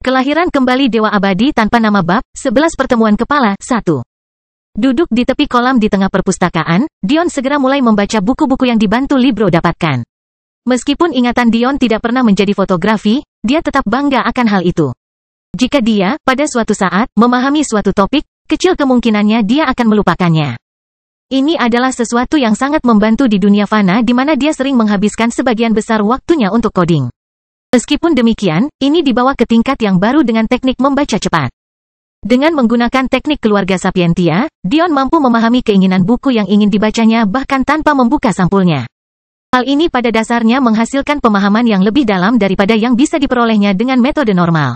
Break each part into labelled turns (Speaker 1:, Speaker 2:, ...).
Speaker 1: Kelahiran kembali Dewa Abadi tanpa nama bab, 11 pertemuan kepala, 1. Duduk di tepi kolam di tengah perpustakaan, Dion segera mulai membaca buku-buku yang dibantu Libro dapatkan. Meskipun ingatan Dion tidak pernah menjadi fotografi, dia tetap bangga akan hal itu. Jika dia, pada suatu saat, memahami suatu topik, kecil kemungkinannya dia akan melupakannya. Ini adalah sesuatu yang sangat membantu di dunia fana di mana dia sering menghabiskan sebagian besar waktunya untuk coding. Meskipun demikian, ini dibawa ke tingkat yang baru dengan teknik membaca cepat. Dengan menggunakan teknik keluarga Sapientia, Dion mampu memahami keinginan buku yang ingin dibacanya bahkan tanpa membuka sampulnya. Hal ini pada dasarnya menghasilkan pemahaman yang lebih dalam daripada yang bisa diperolehnya dengan metode normal.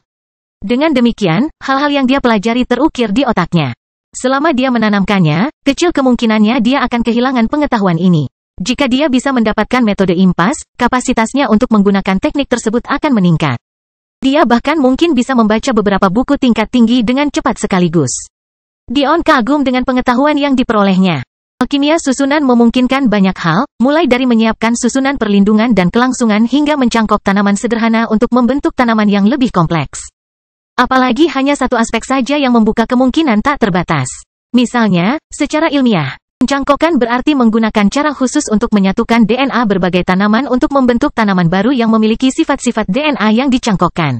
Speaker 1: Dengan demikian, hal-hal yang dia pelajari terukir di otaknya. Selama dia menanamkannya, kecil kemungkinannya dia akan kehilangan pengetahuan ini. Jika dia bisa mendapatkan metode impas, kapasitasnya untuk menggunakan teknik tersebut akan meningkat. Dia bahkan mungkin bisa membaca beberapa buku tingkat tinggi dengan cepat sekaligus. Dion kagum dengan pengetahuan yang diperolehnya. Alkimia susunan memungkinkan banyak hal, mulai dari menyiapkan susunan perlindungan dan kelangsungan hingga mencangkok tanaman sederhana untuk membentuk tanaman yang lebih kompleks. Apalagi hanya satu aspek saja yang membuka kemungkinan tak terbatas. Misalnya, secara ilmiah, mencangkokkan berarti menggunakan cara khusus untuk menyatukan DNA berbagai tanaman untuk membentuk tanaman baru yang memiliki sifat-sifat DNA yang dicangkokkan.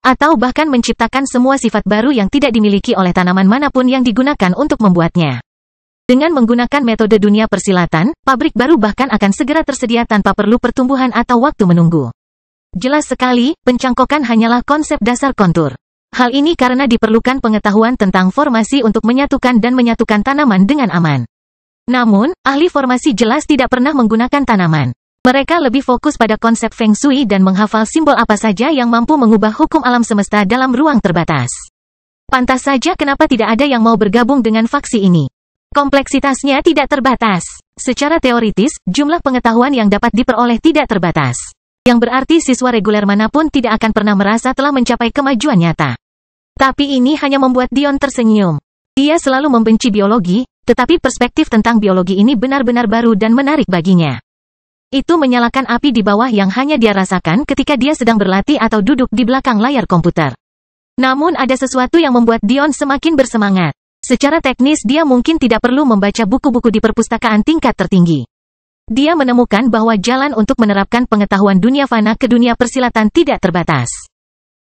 Speaker 1: Atau bahkan menciptakan semua sifat baru yang tidak dimiliki oleh tanaman manapun yang digunakan untuk membuatnya. Dengan menggunakan metode dunia persilatan, pabrik baru bahkan akan segera tersedia tanpa perlu pertumbuhan atau waktu menunggu. Jelas sekali, pencangkokan hanyalah konsep dasar kontur. Hal ini karena diperlukan pengetahuan tentang formasi untuk menyatukan dan menyatukan tanaman dengan aman. Namun, ahli formasi jelas tidak pernah menggunakan tanaman. Mereka lebih fokus pada konsep Feng Shui dan menghafal simbol apa saja yang mampu mengubah hukum alam semesta dalam ruang terbatas. Pantas saja kenapa tidak ada yang mau bergabung dengan faksi ini. Kompleksitasnya tidak terbatas. Secara teoritis, jumlah pengetahuan yang dapat diperoleh tidak terbatas. Yang berarti siswa reguler manapun tidak akan pernah merasa telah mencapai kemajuan nyata. Tapi ini hanya membuat Dion tersenyum. Dia selalu membenci biologi, tetapi perspektif tentang biologi ini benar-benar baru dan menarik baginya. Itu menyalakan api di bawah yang hanya dia rasakan ketika dia sedang berlatih atau duduk di belakang layar komputer. Namun ada sesuatu yang membuat Dion semakin bersemangat. Secara teknis dia mungkin tidak perlu membaca buku-buku di perpustakaan tingkat tertinggi. Dia menemukan bahwa jalan untuk menerapkan pengetahuan dunia fana ke dunia persilatan tidak terbatas.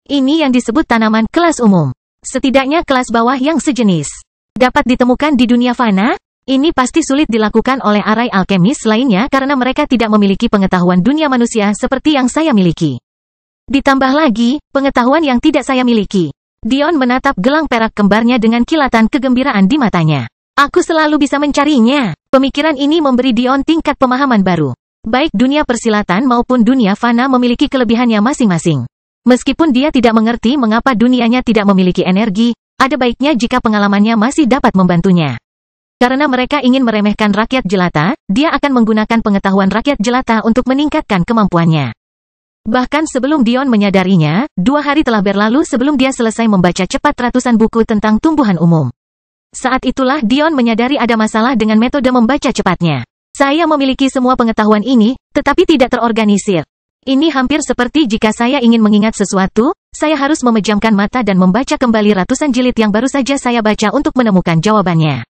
Speaker 1: Ini yang disebut tanaman kelas umum. Setidaknya kelas bawah yang sejenis. Dapat ditemukan di dunia fana? Ini pasti sulit dilakukan oleh arai alkemis lainnya karena mereka tidak memiliki pengetahuan dunia manusia seperti yang saya miliki. Ditambah lagi, pengetahuan yang tidak saya miliki. Dion menatap gelang perak kembarnya dengan kilatan kegembiraan di matanya. Aku selalu bisa mencarinya. Pemikiran ini memberi Dion tingkat pemahaman baru. Baik dunia persilatan maupun dunia fana memiliki kelebihannya masing-masing. Meskipun dia tidak mengerti mengapa dunianya tidak memiliki energi, ada baiknya jika pengalamannya masih dapat membantunya. Karena mereka ingin meremehkan rakyat jelata, dia akan menggunakan pengetahuan rakyat jelata untuk meningkatkan kemampuannya. Bahkan sebelum Dion menyadarinya, 2 hari telah berlalu sebelum dia selesai membaca cepat ratusan buku tentang tumbuhan umum. Saat itulah Dion menyadari ada masalah dengan metode membaca cepatnya. Saya memiliki semua pengetahuan ini, tetapi tidak terorganisir. Ini hampir seperti jika saya ingin mengingat sesuatu, saya harus memejamkan mata dan membaca kembali ratusan jilid yang baru saja saya baca untuk menemukan jawabannya.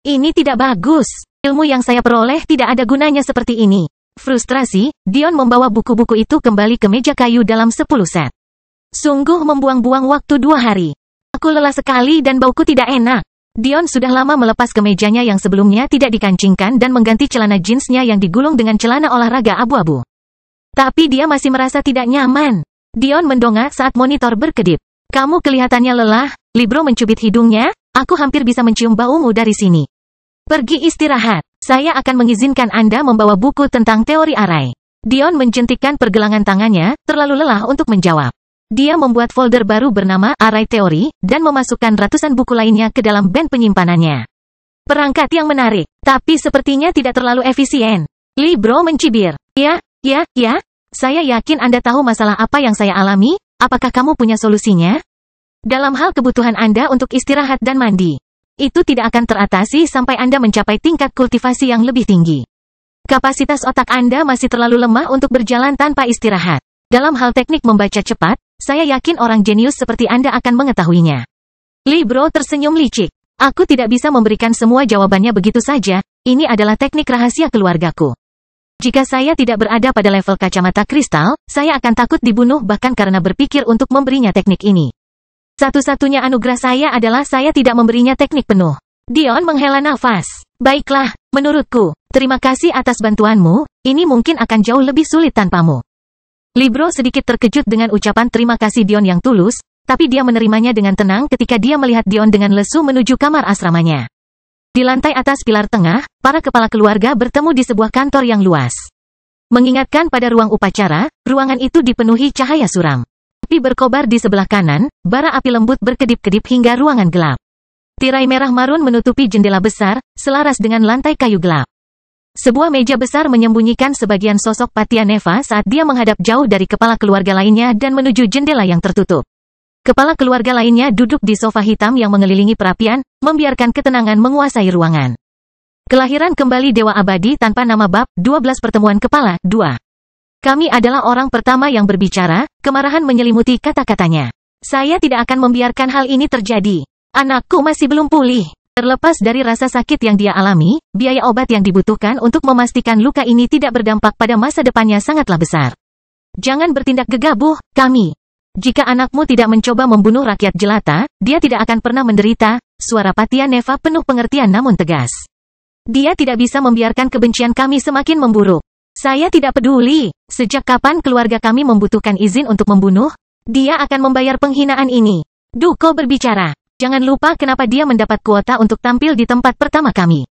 Speaker 1: Ini tidak bagus. Ilmu yang saya peroleh tidak ada gunanya seperti ini. Frustrasi, Dion membawa buku-buku itu kembali ke meja kayu dalam 10 set. Sungguh membuang-buang waktu 2 hari. Aku lelah sekali dan bauku tidak enak. Dion sudah lama melepas kemejanya yang sebelumnya tidak dikancingkan dan mengganti celana jeansnya yang digulung dengan celana olahraga abu-abu. Tapi dia masih merasa tidak nyaman. Dion mendongak saat monitor berkedip. Kamu kelihatannya lelah, Libro mencubit hidungnya, aku hampir bisa mencium baumu dari sini. Pergi istirahat, saya akan mengizinkan Anda membawa buku tentang teori arai. Dion menjentikkan pergelangan tangannya, terlalu lelah untuk menjawab. Dia membuat folder baru bernama Arai Teori, dan memasukkan ratusan buku lainnya ke dalam band penyimpanannya. Perangkat yang menarik, tapi sepertinya tidak terlalu efisien. Libro mencibir. Ya, saya yakin Anda tahu masalah apa yang saya alami, apakah kamu punya solusinya? Dalam hal kebutuhan Anda untuk istirahat dan mandi. Itu tidak akan teratasi sampai Anda mencapai tingkat kultivasi yang lebih tinggi. Kapasitas otak Anda masih terlalu lemah untuk berjalan tanpa istirahat. Dalam hal teknik membaca cepat, saya yakin orang jenius seperti Anda akan mengetahuinya. Libro tersenyum licik. Aku tidak bisa memberikan semua jawabannya begitu saja, ini adalah teknik rahasia keluargaku. Jika saya tidak berada pada level kacamata kristal, saya akan takut dibunuh bahkan karena berpikir untuk memberinya teknik ini. Satu-satunya anugerah saya adalah saya tidak memberinya teknik penuh. Dion menghela nafas. Baiklah, menurutku, terima kasih atas bantuanmu, ini mungkin akan jauh lebih sulit tanpamu. Libro sedikit terkejut dengan ucapan terima kasih Dion yang tulus, tapi dia menerimanya dengan tenang ketika dia melihat Dion dengan lesu menuju kamar asramanya. Di lantai atas pilar tengah, para kepala keluarga bertemu di sebuah kantor yang luas. Mengingatkan pada ruang upacara, ruangan itu dipenuhi cahaya suram. Api berkobar di sebelah kanan, bara api lembut berkedip-kedip hingga ruangan gelap. Tirai merah marun menutupi jendela besar, selaras dengan lantai kayu gelap. Sebuah meja besar menyembunyikan sebagian sosok Patianeva saat dia menghadap jauh dari kepala keluarga lainnya dan menuju jendela yang tertutup. Kepala keluarga lainnya duduk di sofa hitam yang mengelilingi perapian, membiarkan ketenangan menguasai ruangan. Kelahiran kembali Dewa Abadi tanpa nama bab, 12 pertemuan kepala, 2. Kami adalah orang pertama yang berbicara, kemarahan menyelimuti kata-katanya. Saya tidak akan membiarkan hal ini terjadi. Anakku masih belum pulih. Terlepas dari rasa sakit yang dia alami, biaya obat yang dibutuhkan untuk memastikan luka ini tidak berdampak pada masa depannya sangatlah besar. Jangan bertindak gegabah, kami. Jika anakmu tidak mencoba membunuh rakyat jelata, dia tidak akan pernah menderita. Suara Patianeva penuh pengertian namun tegas. Dia tidak bisa membiarkan kebencian kami semakin memburuk. Saya tidak peduli, sejak kapan keluarga kami membutuhkan izin untuk membunuh, dia akan membayar penghinaan ini. Duko berbicara. Jangan lupa kenapa dia mendapat kuota untuk tampil di tempat pertama kami.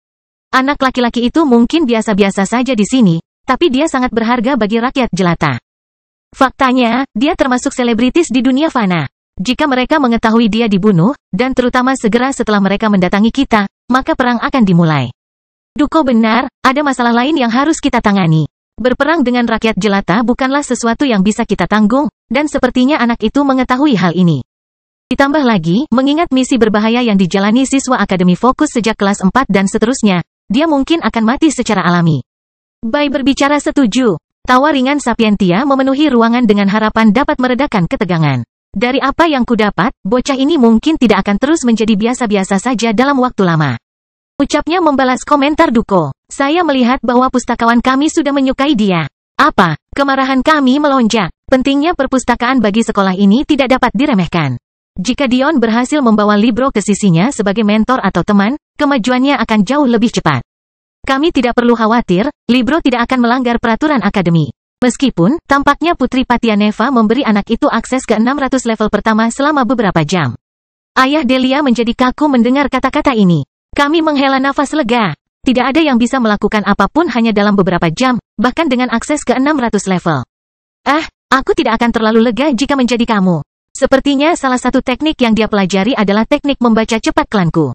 Speaker 1: Anak laki-laki itu mungkin biasa-biasa saja di sini, tapi dia sangat berharga bagi rakyat jelata. Faktanya, dia termasuk selebritis di dunia fana. Jika mereka mengetahui dia dibunuh, dan terutama segera setelah mereka mendatangi kita, maka perang akan dimulai. Duko benar, ada masalah lain yang harus kita tangani. Berperang dengan rakyat jelata bukanlah sesuatu yang bisa kita tanggung, dan sepertinya anak itu mengetahui hal ini. Ditambah lagi, mengingat misi berbahaya yang dijalani siswa Akademi Fokus sejak kelas 4 dan seterusnya, dia mungkin akan mati secara alami. Bai berbicara setuju. Tawa ringan Sapientia memenuhi ruangan dengan harapan dapat meredakan ketegangan. Dari apa yang kudapat, bocah ini mungkin tidak akan terus menjadi biasa-biasa saja dalam waktu lama. Ucapnya membalas komentar Duko. Saya melihat bahwa pustakawan kami sudah menyukai dia. Apa? Kemarahan kami melonjak. Pentingnya perpustakaan bagi sekolah ini tidak dapat diremehkan. Jika Dion berhasil membawa Libro ke sisinya sebagai mentor atau teman, kemajuannya akan jauh lebih cepat. Kami tidak perlu khawatir, Libro tidak akan melanggar peraturan akademi. Meskipun, tampaknya Putri Patianeva memberi anak itu akses ke 600 level pertama selama beberapa jam. Ayah Delia menjadi kaku mendengar kata-kata ini. Kami menghela nafas lega. Tidak ada yang bisa melakukan apapun hanya dalam beberapa jam, bahkan dengan akses ke 600 level. Aku tidak akan terlalu lega jika menjadi kamu. Sepertinya salah satu teknik yang dia pelajari adalah teknik membaca cepat klanku.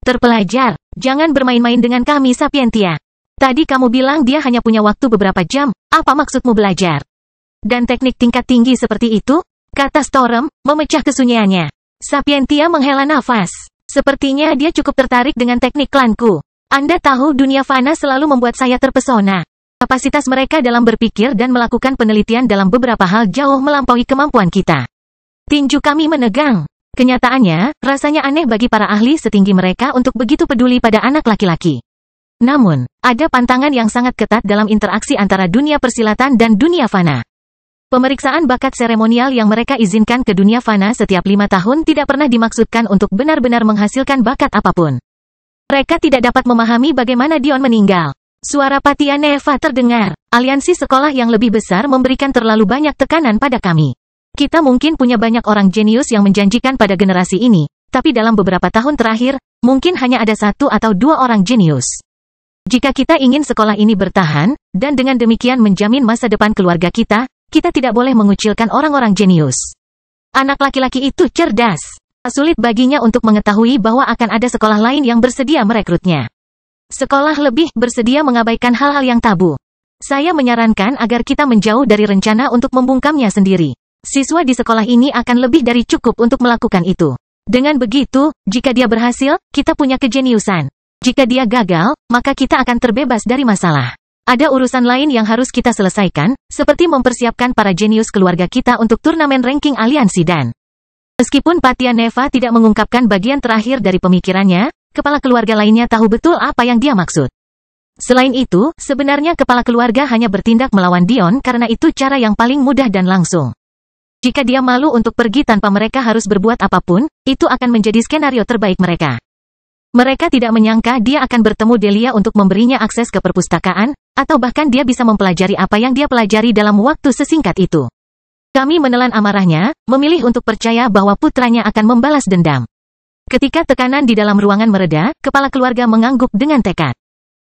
Speaker 1: Terpelajar, jangan bermain-main dengan kami Sapientia. Tadi kamu bilang dia hanya punya waktu beberapa jam, apa maksudmu belajar? Dan teknik tingkat tinggi seperti itu? Kata Storm, memecah kesunyiannya. Sapientia menghela nafas. Sepertinya dia cukup tertarik dengan teknik klanku. Anda tahu dunia fana selalu membuat saya terpesona. Kapasitas mereka dalam berpikir dan melakukan penelitian dalam beberapa hal jauh melampaui kemampuan kita. Tinju kami menegang. Kenyataannya, rasanya aneh bagi para ahli setinggi mereka untuk begitu peduli pada anak laki-laki. Namun, ada pantangan yang sangat ketat dalam interaksi antara dunia persilatan dan dunia fana. Pemeriksaan bakat seremonial yang mereka izinkan ke dunia fana setiap 5 tahun tidak pernah dimaksudkan untuk benar-benar menghasilkan bakat apapun. Mereka tidak dapat memahami bagaimana Dion meninggal. Suara Patianeva terdengar. Aliansi sekolah yang lebih besar memberikan terlalu banyak tekanan pada kami. Kita mungkin punya banyak orang jenius yang menjanjikan pada generasi ini, tapi dalam beberapa tahun terakhir, mungkin hanya ada 1 atau 2 orang jenius. Jika kita ingin sekolah ini bertahan, dan dengan demikian menjamin masa depan keluarga kita tidak boleh mengucilkan orang-orang jenius. Anak laki-laki itu cerdas. Sulit baginya untuk mengetahui bahwa akan ada sekolah lain yang bersedia merekrutnya. Sekolah lebih bersedia mengabaikan hal-hal yang tabu. Saya menyarankan agar kita menjauh dari rencana untuk membungkamnya sendiri. Siswa di sekolah ini akan lebih dari cukup untuk melakukan itu. Dengan begitu, jika dia berhasil, kita punya kejeniusan. Jika dia gagal, maka kita akan terbebas dari masalah. ada urusan lain yang harus kita selesaikan, seperti mempersiapkan para jenius keluarga kita untuk turnamen ranking aliansi dan... Meskipun Patya Neva tidak mengungkapkan bagian terakhir dari pemikirannya, kepala keluarga lainnya tahu betul apa yang dia maksud. Selain itu, sebenarnya kepala keluarga hanya bertindak melawan Dion karena itu cara yang paling mudah dan langsung. Jika dia malu untuk pergi tanpa mereka harus berbuat apapun, itu akan menjadi skenario terbaik mereka. Mereka tidak menyangka dia akan bertemu Delia untuk memberinya akses ke perpustakaan, atau bahkan dia bisa mempelajari apa yang dia pelajari dalam waktu sesingkat itu. Kami menelan amarahnya, memilih untuk percaya bahwa putranya akan membalas dendam. Ketika tekanan di dalam ruangan mereda, kepala keluarga mengangguk dengan tekad.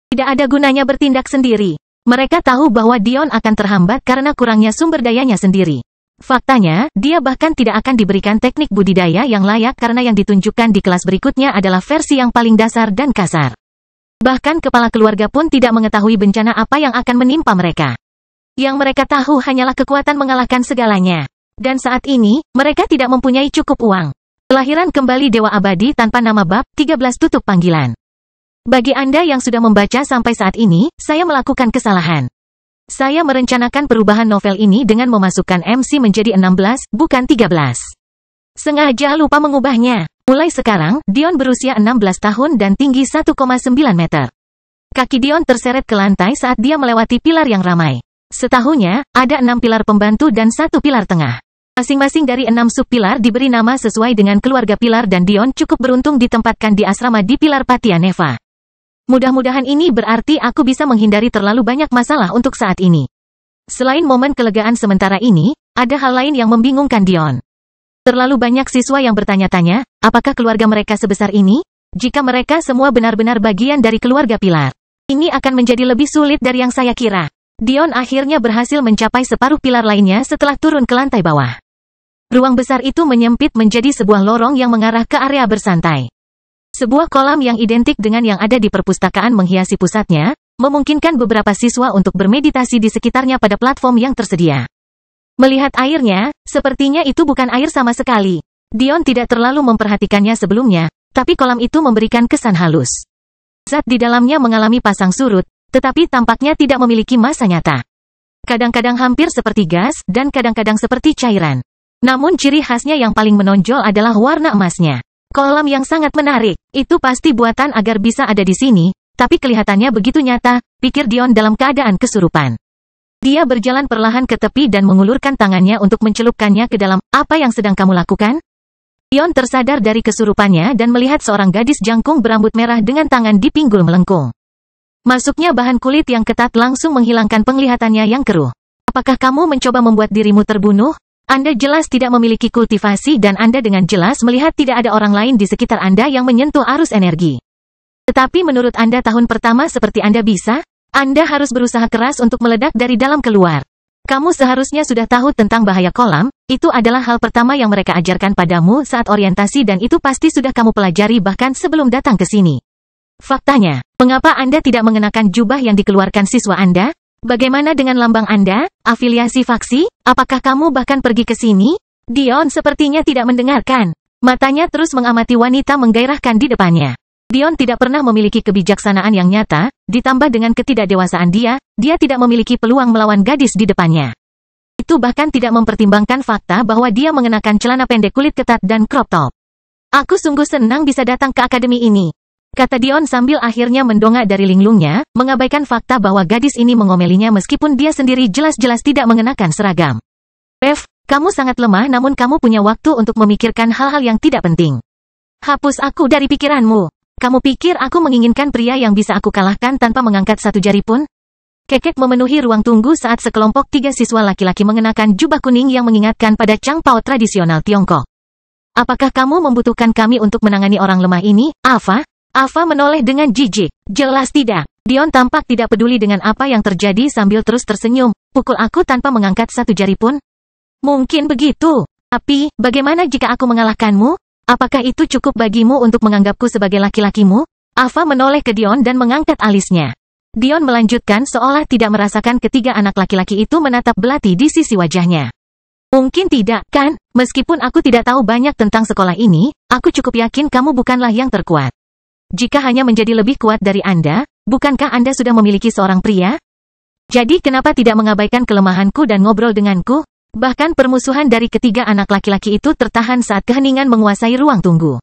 Speaker 1: Tidak ada gunanya bertindak sendiri. Mereka tahu bahwa Dion akan terhambat karena kurangnya sumber dayanya sendiri. Faktanya, dia bahkan tidak akan diberikan teknik budidaya yang layak karena yang ditunjukkan di kelas berikutnya adalah versi yang paling dasar dan kasar. Bahkan kepala keluarga pun tidak mengetahui bencana apa yang akan menimpa mereka. Yang mereka tahu hanyalah kekuatan mengalahkan segalanya. Dan saat ini, mereka tidak mempunyai cukup uang. Kelahiran kembali Dewa Abadi tanpa nama bab 13 tutup panggilan. Bagi Anda yang sudah membaca sampai saat ini, saya melakukan kesalahan. Saya merencanakan perubahan novel ini dengan memasukkan MC menjadi 16, bukan 13. Sengaja lupa mengubahnya. Mulai sekarang, Dion berusia 16 tahun dan tinggi 1,9 meter. Kaki Dion terseret ke lantai saat dia melewati pilar yang ramai. Setahunya, ada 6 pilar pembantu dan 1 pilar tengah. Masing-masing dari 6 sub-pilar diberi nama sesuai dengan keluarga pilar dan Dion cukup beruntung ditempatkan di asrama di pilar Patya Neva. Mudah-mudahan ini berarti aku bisa menghindari terlalu banyak masalah untuk saat ini. Selain momen kelegaan sementara ini, ada hal lain yang membingungkan Dion. Terlalu banyak siswa yang bertanya-tanya, apakah keluarga mereka sebesar ini? Jika mereka semua benar-benar bagian dari keluarga pilar, ini akan menjadi lebih sulit dari yang saya kira. Dion akhirnya berhasil mencapai separuh pilar lainnya setelah turun ke lantai bawah. Ruang besar itu menyempit menjadi sebuah lorong yang mengarah ke area bersantai. Sebuah kolam yang identik dengan yang ada di perpustakaan menghiasi pusatnya, memungkinkan beberapa siswa untuk bermeditasi di sekitarnya pada platform yang tersedia. Melihat airnya, sepertinya itu bukan air sama sekali. Dion tidak terlalu memperhatikannya sebelumnya, tapi kolam itu memberikan kesan halus. Zat di dalamnya mengalami pasang surut, tetapi tampaknya tidak memiliki massa nyata. Kadang-kadang hampir seperti gas, dan kadang-kadang seperti cairan. Namun ciri khasnya yang paling menonjol adalah warna emasnya. Kolam yang sangat menarik, itu pasti buatan agar bisa ada di sini, tapi kelihatannya begitu nyata, pikir Dion dalam keadaan kesurupan. Dia berjalan perlahan ke tepi dan mengulurkan tangannya untuk mencelupkannya ke dalam, apa yang sedang kamu lakukan? Dion tersadar dari kesurupannya dan melihat seorang gadis jangkung berambut merah dengan tangan di pinggul melengkung. Masuknya bahan kulit yang ketat langsung menghilangkan penglihatannya yang keruh. Apakah kamu mencoba membuat dirimu terbunuh? Anda jelas tidak memiliki kultivasi dan Anda dengan jelas melihat tidak ada orang lain di sekitar Anda yang menyentuh arus energi. Tetapi menurut Anda tahun pertama seperti Anda bisa? Anda harus berusaha keras untuk meledak dari dalam keluar. Kamu seharusnya sudah tahu tentang bahaya kolam, itu adalah hal pertama yang mereka ajarkan padamu saat orientasi dan itu pasti sudah kamu pelajari bahkan sebelum datang ke sini. Faktanya, mengapa Anda tidak mengenakan jubah yang dikeluarkan siswa Anda? Bagaimana dengan lambang Anda? Afiliasi faksi? Apakah kamu bahkan pergi ke sini? Dion sepertinya tidak mendengarkan. Matanya terus mengamati wanita menggairahkan di depannya. Dion tidak pernah memiliki kebijaksanaan yang nyata, ditambah dengan ketidakdewasaan dia tidak memiliki peluang melawan gadis di depannya. Itu bahkan tidak mempertimbangkan fakta bahwa dia mengenakan celana pendek kulit ketat dan crop top. Aku sungguh senang bisa datang ke akademi ini, kata Dion sambil akhirnya mendongak dari linglungnya, mengabaikan fakta bahwa gadis ini mengomelinya meskipun dia sendiri jelas-jelas tidak mengenakan seragam. Bev, kamu sangat lemah namun kamu punya waktu untuk memikirkan hal-hal yang tidak penting. Hapus aku dari pikiranmu. Kamu pikir aku menginginkan pria yang bisa aku kalahkan tanpa mengangkat satu jari pun? Kekek memenuhi ruang tunggu saat sekelompok 3 siswa laki-laki mengenakan jubah kuning yang mengingatkan pada Changpao tradisional Tiongkok. Apakah kamu membutuhkan kami untuk menangani orang lemah ini, Ava? Ava menoleh dengan jijik. Jelas tidak. Dion tampak tidak peduli dengan apa yang terjadi sambil terus tersenyum. Pukul aku tanpa mengangkat satu jari pun? Mungkin begitu. Tapi, bagaimana jika aku mengalahkanmu? Apakah itu cukup bagimu untuk menganggapku sebagai laki-lakimu? Ava menoleh ke Dion dan mengangkat alisnya. Dion melanjutkan seolah tidak merasakan ketiga anak laki-laki itu menatap belati di sisi wajahnya. Mungkin tidak, kan? Meskipun aku tidak tahu banyak tentang sekolah ini, aku cukup yakin kamu bukanlah yang terkuat. Jika hanya menjadi lebih kuat dari Anda, bukankah Anda sudah memiliki seorang pria? Jadi kenapa tidak mengabaikan kelemahanku dan ngobrol denganku? Bahkan permusuhan dari ketiga anak laki-laki itu tertahan saat keheningan menguasai ruang tunggu.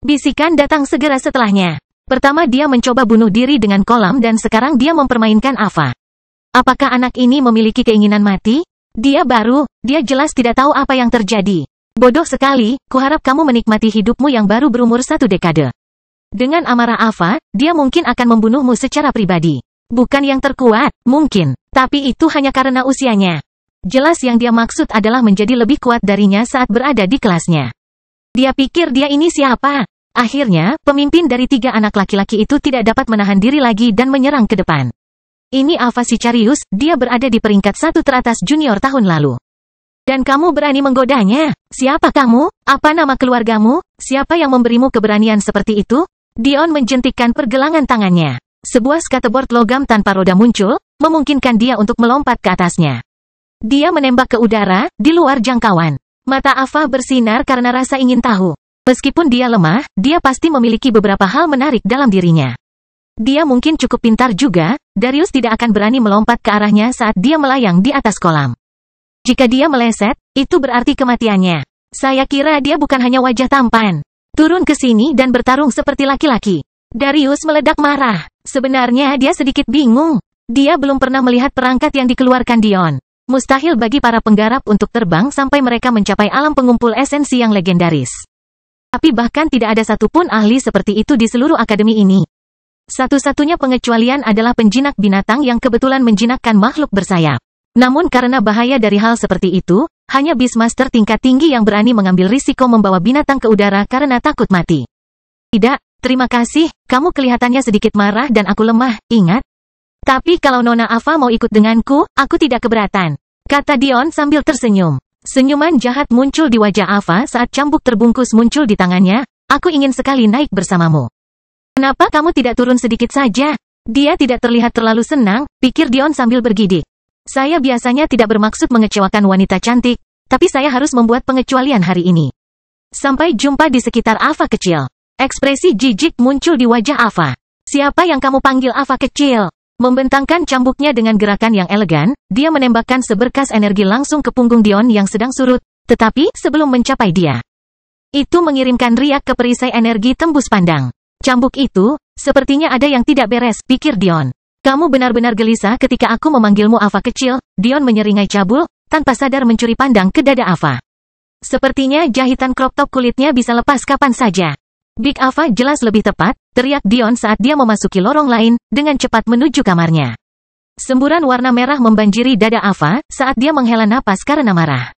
Speaker 1: Bisikan datang segera setelahnya. Pertama dia mencoba bunuh diri dengan kolam dan sekarang dia mempermainkan Ava. Apakah anak ini memiliki keinginan mati? Dia jelas tidak tahu apa yang terjadi. Bodoh sekali, kuharap kamu menikmati hidupmu yang baru berumur 1 dekade. Dengan amarah Ava, dia mungkin akan membunuhmu secara pribadi. Bukan yang terkuat, mungkin. Tapi itu hanya karena usianya. Jelas yang dia maksud adalah menjadi lebih kuat darinya saat berada di kelasnya. Dia pikir dia ini siapa? Akhirnya, pemimpin dari 3 anak laki-laki itu tidak dapat menahan diri lagi dan menyerang ke depan. Ini Ava Sicarius, dia berada di peringkat 1 teratas junior tahun lalu. Dan kamu berani menggodanya? Siapa kamu? Apa nama keluargamu? Siapa yang memberimu keberanian seperti itu? Dion menjentikkan pergelangan tangannya. Sebuah skateboard logam tanpa roda muncul, memungkinkan dia untuk melompat ke atasnya. Dia menembak ke udara, di luar jangkauan. Mata Ava bersinar karena rasa ingin tahu. Meskipun dia lemah, dia pasti memiliki beberapa hal menarik dalam dirinya. Dia mungkin cukup pintar juga, Darius tidak akan berani melompat ke arahnya saat dia melayang di atas kolam. Jika dia meleset, itu berarti kematiannya. Saya kira dia bukan hanya wajah tampan. Turun ke sini dan bertarung seperti laki-laki. Darius meledak marah. Sebenarnya dia sedikit bingung. Dia belum pernah melihat perangkat yang dikeluarkan Dion. Mustahil bagi para penggarap untuk terbang sampai mereka mencapai alam pengumpul esensi yang legendaris. Tapi bahkan tidak ada satupun ahli seperti itu di seluruh akademi ini. Satu-satunya pengecualian adalah penjinak binatang yang kebetulan menjinakkan makhluk bersayap. Namun karena bahaya dari hal seperti itu, hanya Beastmaster tingkat tinggi yang berani mengambil risiko membawa binatang ke udara karena takut mati. Tidak. Terima kasih, kamu kelihatannya sedikit marah dan aku lemah, ingat? Tapi kalau Nona Ava mau ikut denganku, aku tidak keberatan. Kata Dion sambil tersenyum. Senyuman jahat muncul di wajah Ava saat cambuk terbungkus muncul di tangannya. Aku ingin sekali naik bersamamu. Kenapa kamu tidak turun sedikit saja? Dia tidak terlihat terlalu senang, pikir Dion sambil bergidik. Saya biasanya tidak bermaksud mengecewakan wanita cantik, tapi saya harus membuat pengecualian hari ini. Sampai jumpa di sekitar Ava kecil. Ekspresi jijik muncul di wajah Ava. Siapa yang kamu panggil Ava kecil? Membentangkan cambuknya dengan gerakan yang elegan, dia menembakkan seberkas energi langsung ke punggung Dion yang sedang surut, tetapi sebelum mencapai dia. Itu mengirimkan riak ke perisai energi tembus pandang. Cambuk itu, sepertinya ada yang tidak beres, pikir Dion. Kamu benar-benar gelisah ketika aku memanggilmu Ava kecil, Dion menyeringai cabul, tanpa sadar mencuri pandang ke dada Ava. Sepertinya jahitan crop top kulitnya bisa lepas kapan saja. Big Ava jelas lebih tepat, teriak Dion saat dia memasuki lorong lain, dengan cepat menuju kamarnya. Semburan warna merah membanjiri dada Ava, saat dia menghela napas karena marah.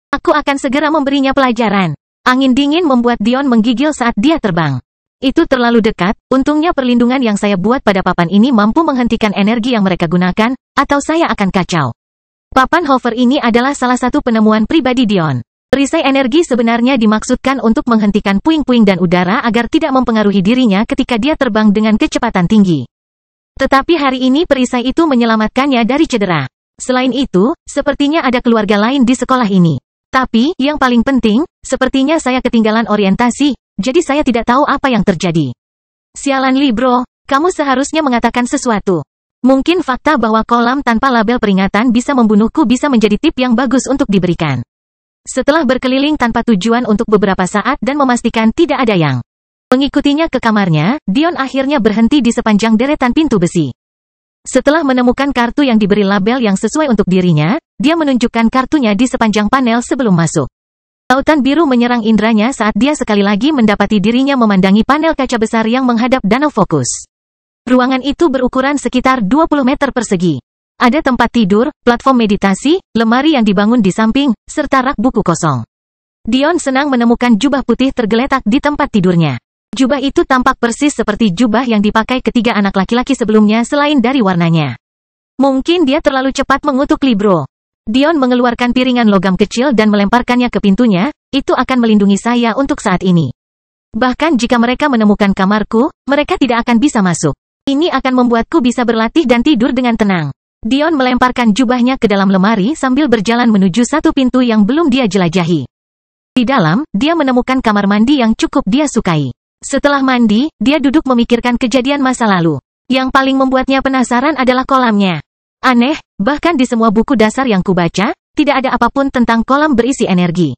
Speaker 1: Aku akan segera memberinya pelajaran. Angin dingin membuat Dion menggigil saat dia terbang. Itu terlalu dekat, untungnya perlindungan yang saya buat pada papan ini mampu menghentikan energi yang mereka gunakan, atau saya akan kacau. Papan hover ini adalah salah satu penemuan pribadi Dion. Perisai energi sebenarnya dimaksudkan untuk menghentikan puing-puing dan udara agar tidak mempengaruhi dirinya ketika dia terbang dengan kecepatan tinggi. Tetapi hari ini perisai itu menyelamatkannya dari cedera. Selain itu, sepertinya ada keluarga lain di sekolah ini. Tapi, yang paling penting, sepertinya saya ketinggalan orientasi, jadi saya tidak tahu apa yang terjadi. Sialan Libro, kamu seharusnya mengatakan sesuatu. Mungkin fakta bahwa kolam tanpa label peringatan bisa membunuhku bisa menjadi tip yang bagus untuk diberikan. Setelah berkeliling tanpa tujuan untuk beberapa saat dan memastikan tidak ada yang mengikutinya ke kamarnya, Dion akhirnya berhenti di sepanjang deretan pintu besi. Setelah menemukan kartu yang diberi label yang sesuai untuk dirinya, dia menunjukkan kartunya di sepanjang panel sebelum masuk. Lautan biru menyerang indranya saat dia sekali lagi mendapati dirinya memandangi panel kaca besar yang menghadap danau fokus. Ruangan itu berukuran sekitar 20 meter persegi. Ada tempat tidur, platform meditasi, lemari yang dibangun di samping, serta rak buku kosong. Dion senang menemukan jubah putih tergeletak di tempat tidurnya. Jubah itu tampak persis seperti jubah yang dipakai ketiga anak laki-laki sebelumnya selain dari warnanya. Mungkin dia terlalu cepat mengutuk Libro. Dion mengeluarkan piringan logam kecil dan melemparkannya ke pintunya, itu akan melindungi saya untuk saat ini. Bahkan jika mereka menemukan kamarku, mereka tidak akan bisa masuk. Ini akan membuatku bisa berlatih dan tidur dengan tenang. Dion melemparkan jubahnya ke dalam lemari sambil berjalan menuju satu pintu yang belum dia jelajahi. Di dalam, dia menemukan kamar mandi yang cukup dia sukai. Setelah mandi, dia duduk memikirkan kejadian masa lalu. Yang paling membuatnya penasaran adalah kolamnya. Aneh, bahkan di semua buku dasar yang kubaca, tidak ada apapun tentang kolam berisi energi.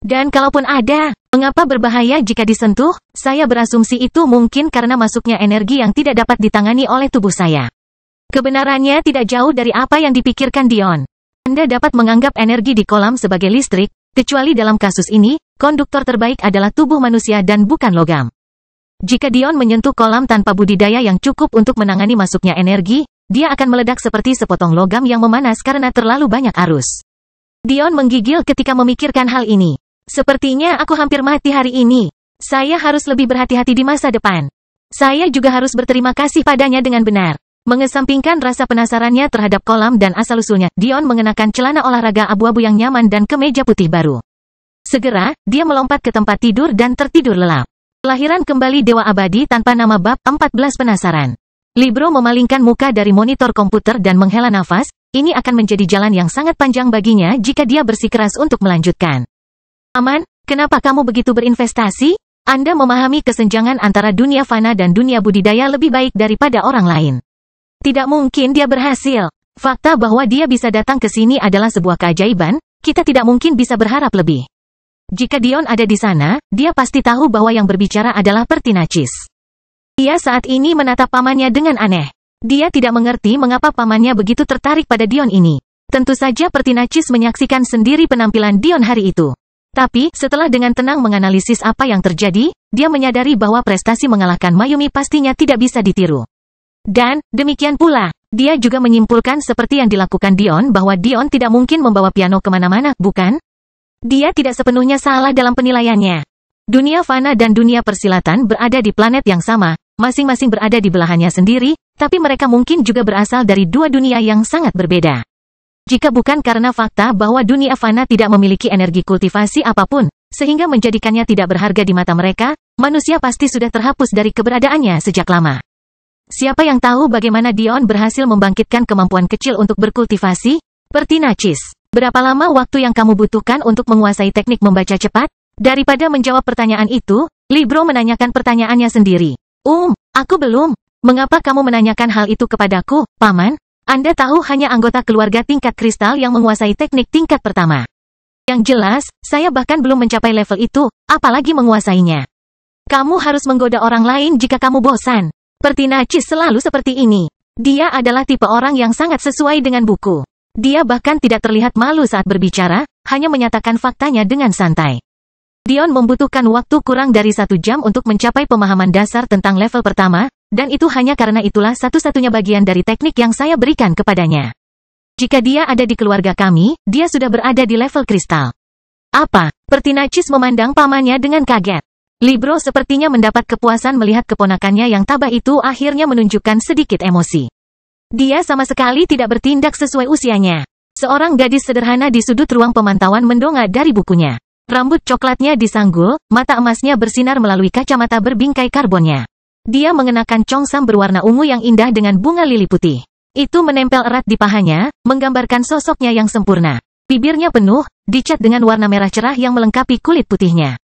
Speaker 1: Dan kalaupun ada, mengapa berbahaya jika disentuh? Saya berasumsi itu mungkin karena masuknya energi yang tidak dapat ditangani oleh tubuh saya. Kebenarannya tidak jauh dari apa yang dipikirkan Dion. Anda dapat menganggap energi di kolam sebagai listrik, kecuali dalam kasus ini, konduktor terbaik adalah tubuh manusia dan bukan logam. Jika Dion menyentuh kolam tanpa budidaya yang cukup untuk menangani masuknya energi, dia akan meledak seperti sepotong logam yang memanas karena terlalu banyak arus. Dion menggigil ketika memikirkan hal ini. Sepertinya aku hampir mati hari ini. Saya harus lebih berhati-hati di masa depan. Saya juga harus berterima kasih padanya dengan benar. Mengesampingkan rasa penasarannya terhadap kolam dan asal-usulnya, Dion mengenakan celana olahraga abu-abu yang nyaman dan kemeja putih baru. Segera, dia melompat ke tempat tidur dan tertidur lelap. Kelahiran kembali Dewa Abadi tanpa nama bab 14 penasaran. Libro memalingkan muka dari monitor komputer dan menghela nafas. Ini akan menjadi jalan yang sangat panjang baginya jika dia bersikeras untuk melanjutkan. Aman, kenapa kamu begitu berinvestasi? Anda memahami kesenjangan antara dunia fana dan dunia budidaya lebih baik daripada orang lain. Tidak mungkin dia berhasil. Fakta bahwa dia bisa datang ke sini adalah sebuah keajaiban, kita tidak mungkin bisa berharap lebih. Jika Dion ada di sana, dia pasti tahu bahwa yang berbicara adalah Pertinacis. Dia saat ini menatap pamannya dengan aneh. Dia tidak mengerti mengapa pamannya begitu tertarik pada Dion ini. Tentu saja Pertinacis menyaksikan sendiri penampilan Dion hari itu. Tapi, setelah dengan tenang menganalisis apa yang terjadi, dia menyadari bahwa prestasi mengalahkan Mayumi pastinya tidak bisa ditiru. Dan, demikian pula, dia juga menyimpulkan seperti yang dilakukan Dion bahwa Dion tidak mungkin membawa piano kemana-mana, bukan? Dia tidak sepenuhnya salah dalam penilaiannya. Dunia fana dan dunia persilatan berada di planet yang sama, masing-masing berada di belahannya sendiri, tapi mereka mungkin juga berasal dari dua dunia yang sangat berbeda. Jika bukan karena fakta bahwa dunia fana tidak memiliki energi kultivasi apapun, sehingga menjadikannya tidak berharga di mata mereka, manusia pasti sudah terhapus dari keberadaannya sejak lama. Siapa yang tahu bagaimana Dion berhasil membangkitkan kemampuan kecil untuk berkultivasi? Pertinacis, berapa lama waktu yang kamu butuhkan untuk menguasai teknik membaca cepat? Daripada menjawab pertanyaan itu, Libro menanyakan pertanyaannya sendiri. Aku belum. Mengapa kamu menanyakan hal itu kepadaku, Paman? Anda tahu hanya anggota keluarga tingkat kristal yang menguasai teknik tingkat pertama. Yang jelas, saya bahkan belum mencapai level itu, apalagi menguasainya. Kamu harus menggoda orang lain jika kamu bosan. Pertinacis selalu seperti ini. Dia adalah tipe orang yang sangat sesuai dengan buku. Dia bahkan tidak terlihat malu saat berbicara, hanya menyatakan faktanya dengan santai. Dion membutuhkan waktu kurang dari 1 jam untuk mencapai pemahaman dasar tentang level pertama, dan itu hanya karena itulah satu-satunya bagian dari teknik yang saya berikan kepadanya. Jika dia ada di keluarga kami, dia sudah berada di level kristal. Apa? Pertinacis memandang pamannya dengan kaget. Libro sepertinya mendapat kepuasan melihat keponakannya yang tabah itu akhirnya menunjukkan sedikit emosi. Dia sama sekali tidak bertindak sesuai usianya. Seorang gadis sederhana di sudut ruang pemantauan mendongak dari bukunya. Rambut coklatnya disanggul, mata emasnya bersinar melalui kacamata berbingkai karbonnya. Dia mengenakan congsam berwarna ungu yang indah dengan bunga lili putih. Itu menempel erat di pahanya, menggambarkan sosoknya yang sempurna. Bibirnya penuh, dicat dengan warna merah cerah yang melengkapi kulit putihnya.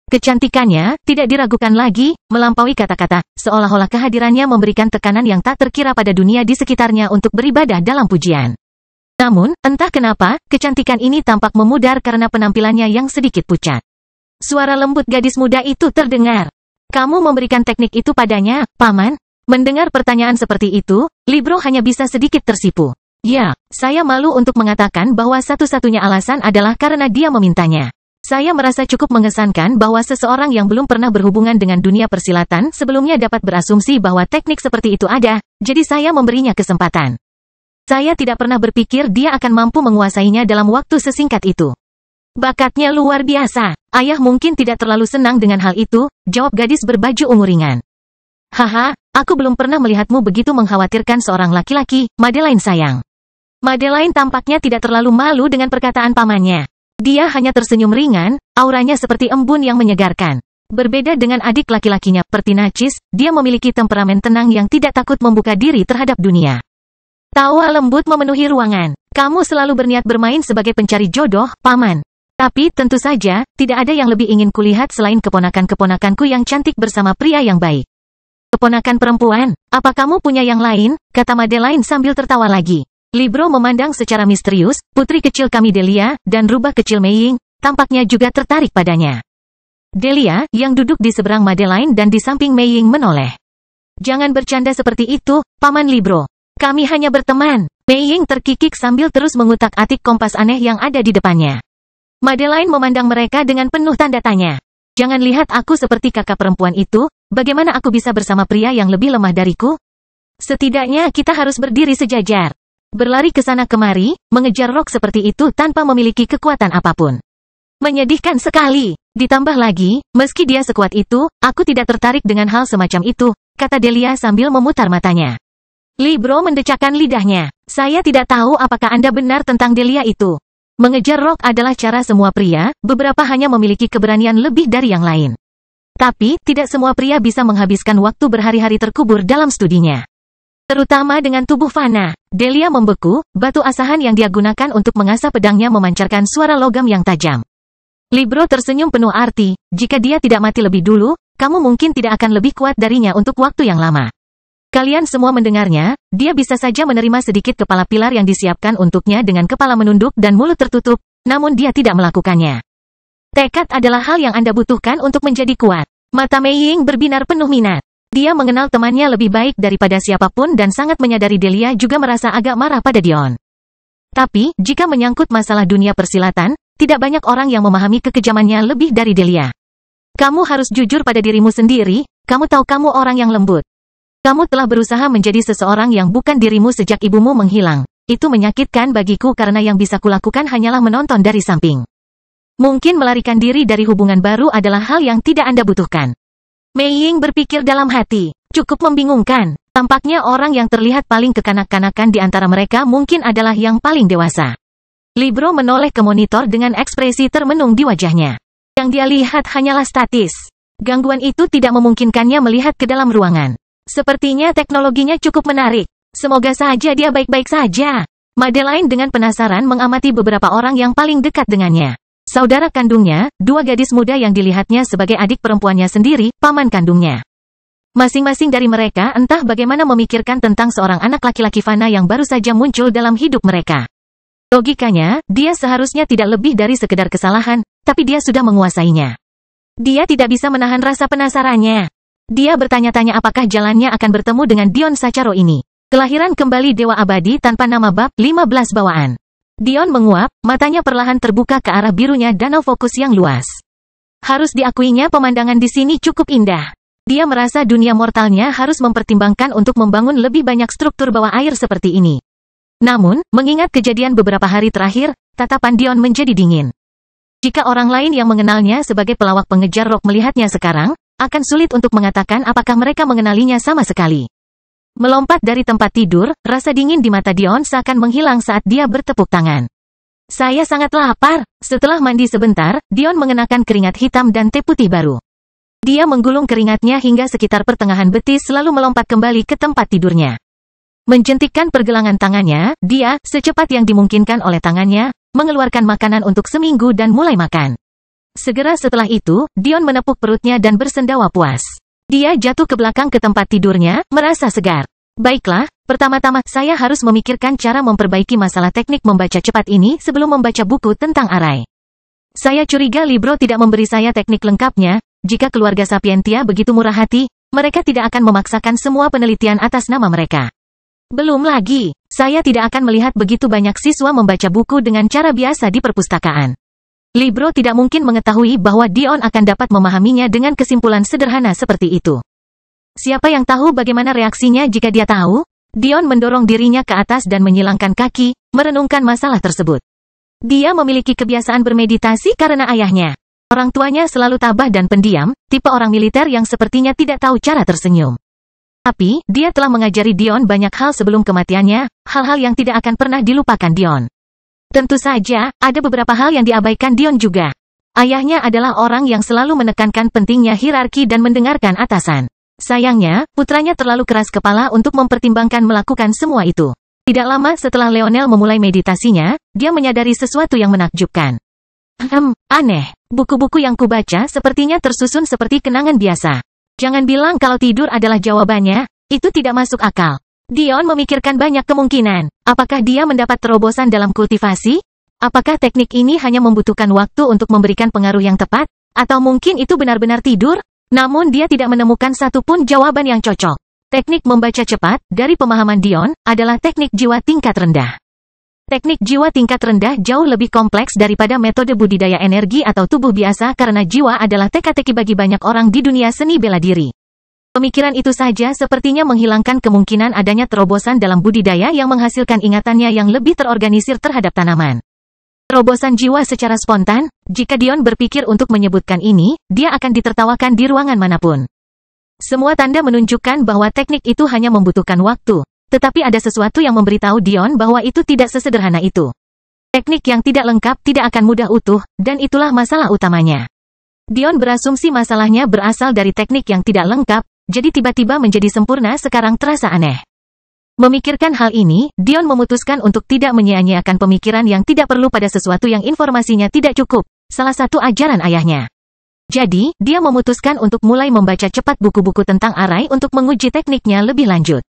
Speaker 1: Kecantikannya, tidak diragukan lagi, melampaui kata-kata, seolah-olah kehadirannya memberikan tekanan yang tak terkira pada dunia di sekitarnya untuk beribadah dalam pujian. Namun, entah kenapa, kecantikan ini tampak memudar karena penampilannya yang sedikit pucat. Suara lembut gadis muda itu terdengar. Kamu memberikan teknik itu padanya, Paman? Mendengar pertanyaan seperti itu, Libro hanya bisa sedikit tersipu. Ya, saya malu untuk mengatakan bahwa satu-satunya alasan adalah karena dia memintanya. Saya merasa cukup mengesankan bahwa seseorang yang belum pernah berhubungan dengan dunia persilatan sebelumnya dapat berasumsi bahwa teknik seperti itu ada, jadi saya memberinya kesempatan. Saya tidak pernah berpikir dia akan mampu menguasainya dalam waktu sesingkat itu. Bakatnya luar biasa. Ayah mungkin tidak terlalu senang dengan hal itu, jawab gadis berbaju ungu ringan. Haha, aku belum pernah melihatmu begitu mengkhawatirkan seorang laki-laki, Madeline sayang. Madeline tampaknya tidak terlalu malu dengan perkataan pamannya. Dia hanya tersenyum ringan, auranya seperti embun yang menyegarkan. Berbeda dengan adik laki-lakinya, Pertinacis, dia memiliki temperamen tenang yang tidak takut membuka diri terhadap dunia. Tawa lembut memenuhi ruangan. Kamu selalu berniat bermain sebagai pencari jodoh, Paman. Tapi, tentu saja, tidak ada yang lebih ingin kulihat selain keponakan-keponakanku yang cantik bersama pria yang baik. Keponakan perempuan, apa kamu punya yang lain? Kata Madeline sambil tertawa lagi. Libro memandang secara misterius, putri kecil kami Delia, dan rubah kecil Mei Ying, tampaknya juga tertarik padanya. Delia, yang duduk di seberang Madeline dan di samping Mei Ying menoleh. Jangan bercanda seperti itu, Paman Libro. Kami hanya berteman. Mei Ying terkikik sambil terus mengutak-atik kompas aneh yang ada di depannya. Madeline memandang mereka dengan penuh tanda tanya. Jangan lihat aku seperti kakak perempuan itu, bagaimana aku bisa bersama pria yang lebih lemah dariku? Setidaknya kita harus berdiri sejajar. Berlari ke sana kemari, mengejar Rock seperti itu tanpa memiliki kekuatan apapun. Menyedihkan sekali. Ditambah lagi, meski dia sekuat itu, aku tidak tertarik dengan hal semacam itu, kata Delia sambil memutar matanya. Libro mendecakkan lidahnya. Saya tidak tahu apakah Anda benar tentang Delia itu. Mengejar Rock adalah cara semua pria, beberapa hanya memiliki keberanian lebih dari yang lain. Tapi, tidak semua pria bisa menghabiskan waktu berhari-hari terkubur dalam studinya. Terutama dengan tubuh fana. Delia membeku, batu asahan yang dia gunakan untuk mengasah pedangnya memancarkan suara logam yang tajam. Libro tersenyum penuh arti, jika dia tidak mati lebih dulu, kamu mungkin tidak akan lebih kuat darinya untuk waktu yang lama. Kalian semua mendengarnya, dia bisa saja menerima sedikit kepala pilar yang disiapkan untuknya dengan kepala menunduk dan mulut tertutup, namun dia tidak melakukannya. Tekad adalah hal yang Anda butuhkan untuk menjadi kuat. Mata Mei Ying berbinar penuh minat. Dia mengenal temannya lebih baik daripada siapapun dan sangat menyadari Delia juga merasa agak marah pada Dion. Tapi, jika menyangkut masalah dunia persilatan, tidak banyak orang yang memahami kekejamannya lebih dari Delia. Kamu harus jujur pada dirimu sendiri, kamu tahu kamu orang yang lembut. Kamu telah berusaha menjadi seseorang yang bukan dirimu sejak ibumu menghilang. Itu menyakitkan bagiku karena yang bisa kulakukan hanyalah menonton dari samping. Mungkin melarikan diri dari hubungan baru adalah hal yang tidak Anda butuhkan. Mei Ying berpikir dalam hati. Cukup membingungkan. Tampaknya orang yang terlihat paling kekanak-kanakan di antara mereka mungkin adalah yang paling dewasa. Libro menoleh ke monitor dengan ekspresi termenung di wajahnya. Yang dia lihat hanyalah statis. Gangguan itu tidak memungkinkannya melihat ke dalam ruangan. Sepertinya teknologinya cukup menarik. Semoga saja dia baik-baik saja. Madeline dengan penasaran mengamati beberapa orang yang paling dekat dengannya. Saudara kandungnya, dua gadis muda yang dilihatnya sebagai adik perempuannya sendiri, paman kandungnya. Masing-masing dari mereka entah bagaimana memikirkan tentang seorang anak laki-laki fana yang baru saja muncul dalam hidup mereka. Logikanya, dia seharusnya tidak lebih dari sekedar kesalahan, tapi dia sudah menguasainya. Dia tidak bisa menahan rasa penasarannya. Dia bertanya-tanya apakah jalannya akan bertemu dengan Dion Sacharo ini. Kelahiran kembali Dewa Abadi tanpa nama bab 15 bawaan. Dion menguap, matanya perlahan terbuka ke arah birunya danau fokus yang luas. Harus diakuinya pemandangan di sini cukup indah. Dia merasa dunia mortalnya harus mempertimbangkan untuk membangun lebih banyak struktur bawah air seperti ini. Namun, mengingat kejadian beberapa hari terakhir, tatapan Dion menjadi dingin. Jika orang lain yang mengenalnya sebagai pelawak pengejar Rock melihatnya sekarang, akan sulit untuk mengatakan apakah mereka mengenalinya sama sekali. Melompat dari tempat tidur, rasa dingin di mata Dion seakan menghilang saat dia bertepuk tangan. Saya sangat lapar. Setelah mandi sebentar, Dion mengenakan keringat hitam dan teh putih baru. Dia menggulung keringatnya hingga sekitar pertengahan betis lalu melompat kembali ke tempat tidurnya. Menjentikkan pergelangan tangannya, dia, secepat yang dimungkinkan oleh tangannya, mengeluarkan makanan untuk seminggu dan mulai makan. Segera setelah itu, Dion menepuk perutnya dan bersendawa puas. Dia jatuh ke belakang ke tempat tidurnya, merasa segar. Baiklah, pertama-tama saya harus memikirkan cara memperbaiki masalah teknik membaca cepat ini sebelum membaca buku tentang arai. Saya curiga Libro tidak memberi saya teknik lengkapnya. Jika keluarga Sapientia begitu murah hati, mereka tidak akan memaksakan semua penelitian atas nama mereka. Belum lagi, saya tidak akan melihat begitu banyak siswa membaca buku dengan cara biasa di perpustakaan. Libro tidak mungkin mengetahui bahwa Dion akan dapat memahaminya dengan kesimpulan sederhana seperti itu. Siapa yang tahu bagaimana reaksinya jika dia tahu? Dion mendorong dirinya ke atas dan menyilangkan kaki, merenungkan masalah tersebut. Dia memiliki kebiasaan bermeditasi karena ayahnya. Orang tuanya selalu tabah dan pendiam, tipe orang militer yang sepertinya tidak tahu cara tersenyum. Tapi, dia telah mengajari Dion banyak hal sebelum kematiannya, hal-hal yang tidak akan pernah dilupakan Dion. Tentu saja, ada beberapa hal yang diabaikan Dion juga. Ayahnya adalah orang yang selalu menekankan pentingnya hierarki dan mendengarkan atasan. Sayangnya, putranya terlalu keras kepala untuk mempertimbangkan melakukan semua itu. Tidak lama setelah Leonel memulai meditasinya, dia menyadari sesuatu yang menakjubkan. Aneh. Buku-buku yang kubaca sepertinya tersusun seperti kenangan biasa. Jangan bilang kalau tidur adalah jawabannya, itu tidak masuk akal. Dion memikirkan banyak kemungkinan. Apakah dia mendapat terobosan dalam kultivasi? Apakah teknik ini hanya membutuhkan waktu untuk memberikan pengaruh yang tepat? Atau mungkin itu benar-benar tidur? Namun dia tidak menemukan satupun jawaban yang cocok. Teknik membaca cepat, dari pemahaman Dion, adalah teknik jiwa tingkat rendah. Teknik jiwa tingkat rendah jauh lebih kompleks daripada metode budidaya energi atau tubuh biasa karena jiwa adalah teka-teki bagi banyak orang di dunia seni bela diri. Pemikiran itu saja sepertinya menghilangkan kemungkinan adanya terobosan dalam budidaya yang menghasilkan ingatannya yang lebih terorganisir terhadap tanaman. Terobosan jiwa secara spontan, jika Dion berpikir untuk menyebutkan ini, dia akan ditertawakan di ruangan manapun. Semua tanda menunjukkan bahwa teknik itu hanya membutuhkan waktu. Tetapi ada sesuatu yang memberitahu Dion bahwa itu tidak sesederhana itu. Teknik yang tidak lengkap tidak akan mudah utuh, dan itulah masalah utamanya. Dion berasumsi masalahnya berasal dari teknik yang tidak lengkap, jadi tiba-tiba menjadi sempurna sekarang terasa aneh. Memikirkan hal ini, Dion memutuskan untuk tidak menyia-nyiakan pemikiran yang tidak perlu pada sesuatu yang informasinya tidak cukup, salah satu ajaran ayahnya. Jadi, dia memutuskan untuk mulai membaca cepat buku-buku tentang arai untuk menguji tekniknya lebih lanjut.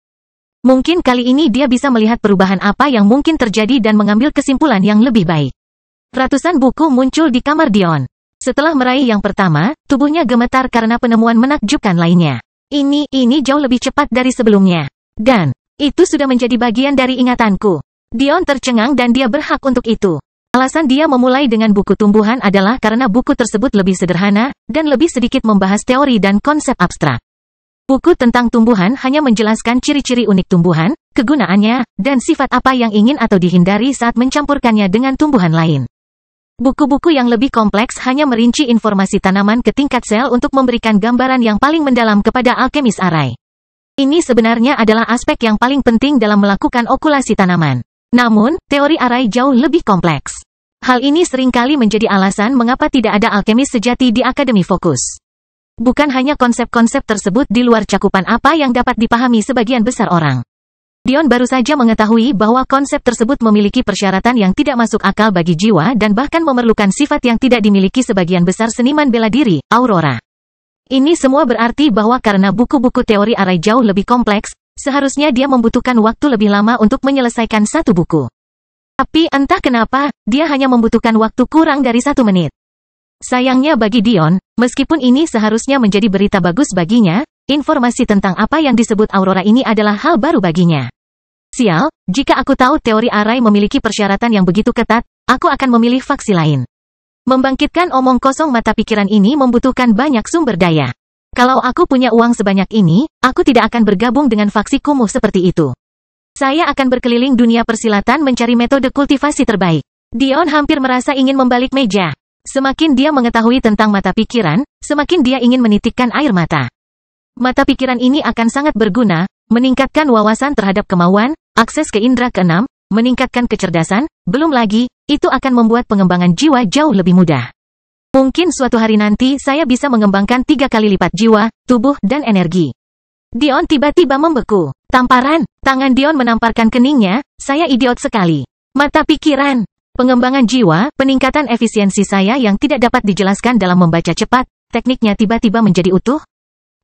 Speaker 1: Mungkin kali ini dia bisa melihat perubahan apa yang mungkin terjadi dan mengambil kesimpulan yang lebih baik. Ratusan buku muncul di kamar Dion. Setelah meraih yang pertama, tubuhnya gemetar karena penemuan menakjubkan lainnya. Ini jauh lebih cepat dari sebelumnya. Dan, itu sudah menjadi bagian dari ingatanku. Dion tercengang dan dia berhak untuk itu. Alasan dia memulai dengan buku tumbuhan adalah karena buku tersebut lebih sederhana, dan lebih sedikit membahas teori dan konsep abstrak. Buku tentang tumbuhan hanya menjelaskan ciri-ciri unik tumbuhan, kegunaannya, dan sifat apa yang ingin atau dihindari saat mencampurkannya dengan tumbuhan lain. Buku-buku yang lebih kompleks hanya merinci informasi tanaman ke tingkat sel untuk memberikan gambaran yang paling mendalam kepada alkemis arai. Ini sebenarnya adalah aspek yang paling penting dalam melakukan okulasi tanaman. Namun, teori arai jauh lebih kompleks. Hal ini seringkali menjadi alasan mengapa tidak ada alkemis sejati di Akademi Fokus. Bukan hanya konsep-konsep tersebut di luar cakupan apa yang dapat dipahami sebagian besar orang. Dion baru saja mengetahui bahwa konsep tersebut memiliki persyaratan yang tidak masuk akal bagi jiwa dan bahkan memerlukan sifat yang tidak dimiliki sebagian besar seniman bela diri, Aurora. Ini semua berarti bahwa karena buku-buku teori arai jauh lebih kompleks, seharusnya dia membutuhkan waktu lebih lama untuk menyelesaikan satu buku. Tapi entah kenapa, dia hanya membutuhkan waktu kurang dari 1 menit. Sayangnya bagi Dion, meskipun ini seharusnya menjadi berita bagus baginya, informasi tentang apa yang disebut Aurora ini adalah hal baru baginya. Sial, jika aku tahu teori arai memiliki persyaratan yang begitu ketat, aku akan memilih faksi lain. Membangkitkan omong kosong mata pikiran ini membutuhkan banyak sumber daya. Kalau aku punya uang sebanyak ini, aku tidak akan bergabung dengan faksi kumuh seperti itu. Saya akan berkeliling dunia persilatan mencari metode kultivasi terbaik. Dion hampir merasa ingin membalik meja. Semakin dia mengetahui tentang mata pikiran, semakin dia ingin menitikkan air mata. Mata pikiran ini akan sangat berguna, meningkatkan wawasan terhadap kemauan, akses ke indera keenam, meningkatkan kecerdasan, belum lagi, itu akan membuat pengembangan jiwa jauh lebih mudah. Mungkin suatu hari nanti saya bisa mengembangkan 3 kali lipat jiwa, tubuh, dan energi. Dion tiba-tiba membeku. Tamparan, tangan Dion menamparkan keningnya, saya idiot sekali. Mata pikiran. Pengembangan jiwa, peningkatan efisiensi saya yang tidak dapat dijelaskan dalam membaca cepat, tekniknya tiba-tiba menjadi utuh?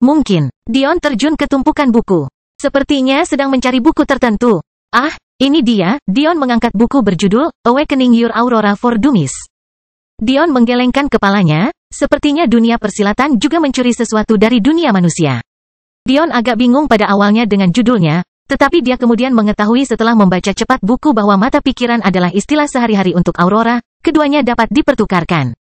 Speaker 1: Mungkin. Dion terjun ke tumpukan buku. Sepertinya sedang mencari buku tertentu. Ah, ini dia. Dion mengangkat buku berjudul, Awakening Your Aurora for Dummies. Dion menggelengkan kepalanya, sepertinya dunia persilatan juga mencuri sesuatu dari dunia manusia. Dion agak bingung pada awalnya dengan judulnya, tetapi dia kemudian mengetahui setelah membaca cepat buku bahwa mata pikiran adalah istilah sehari-hari untuk Aurora, keduanya dapat dipertukarkan.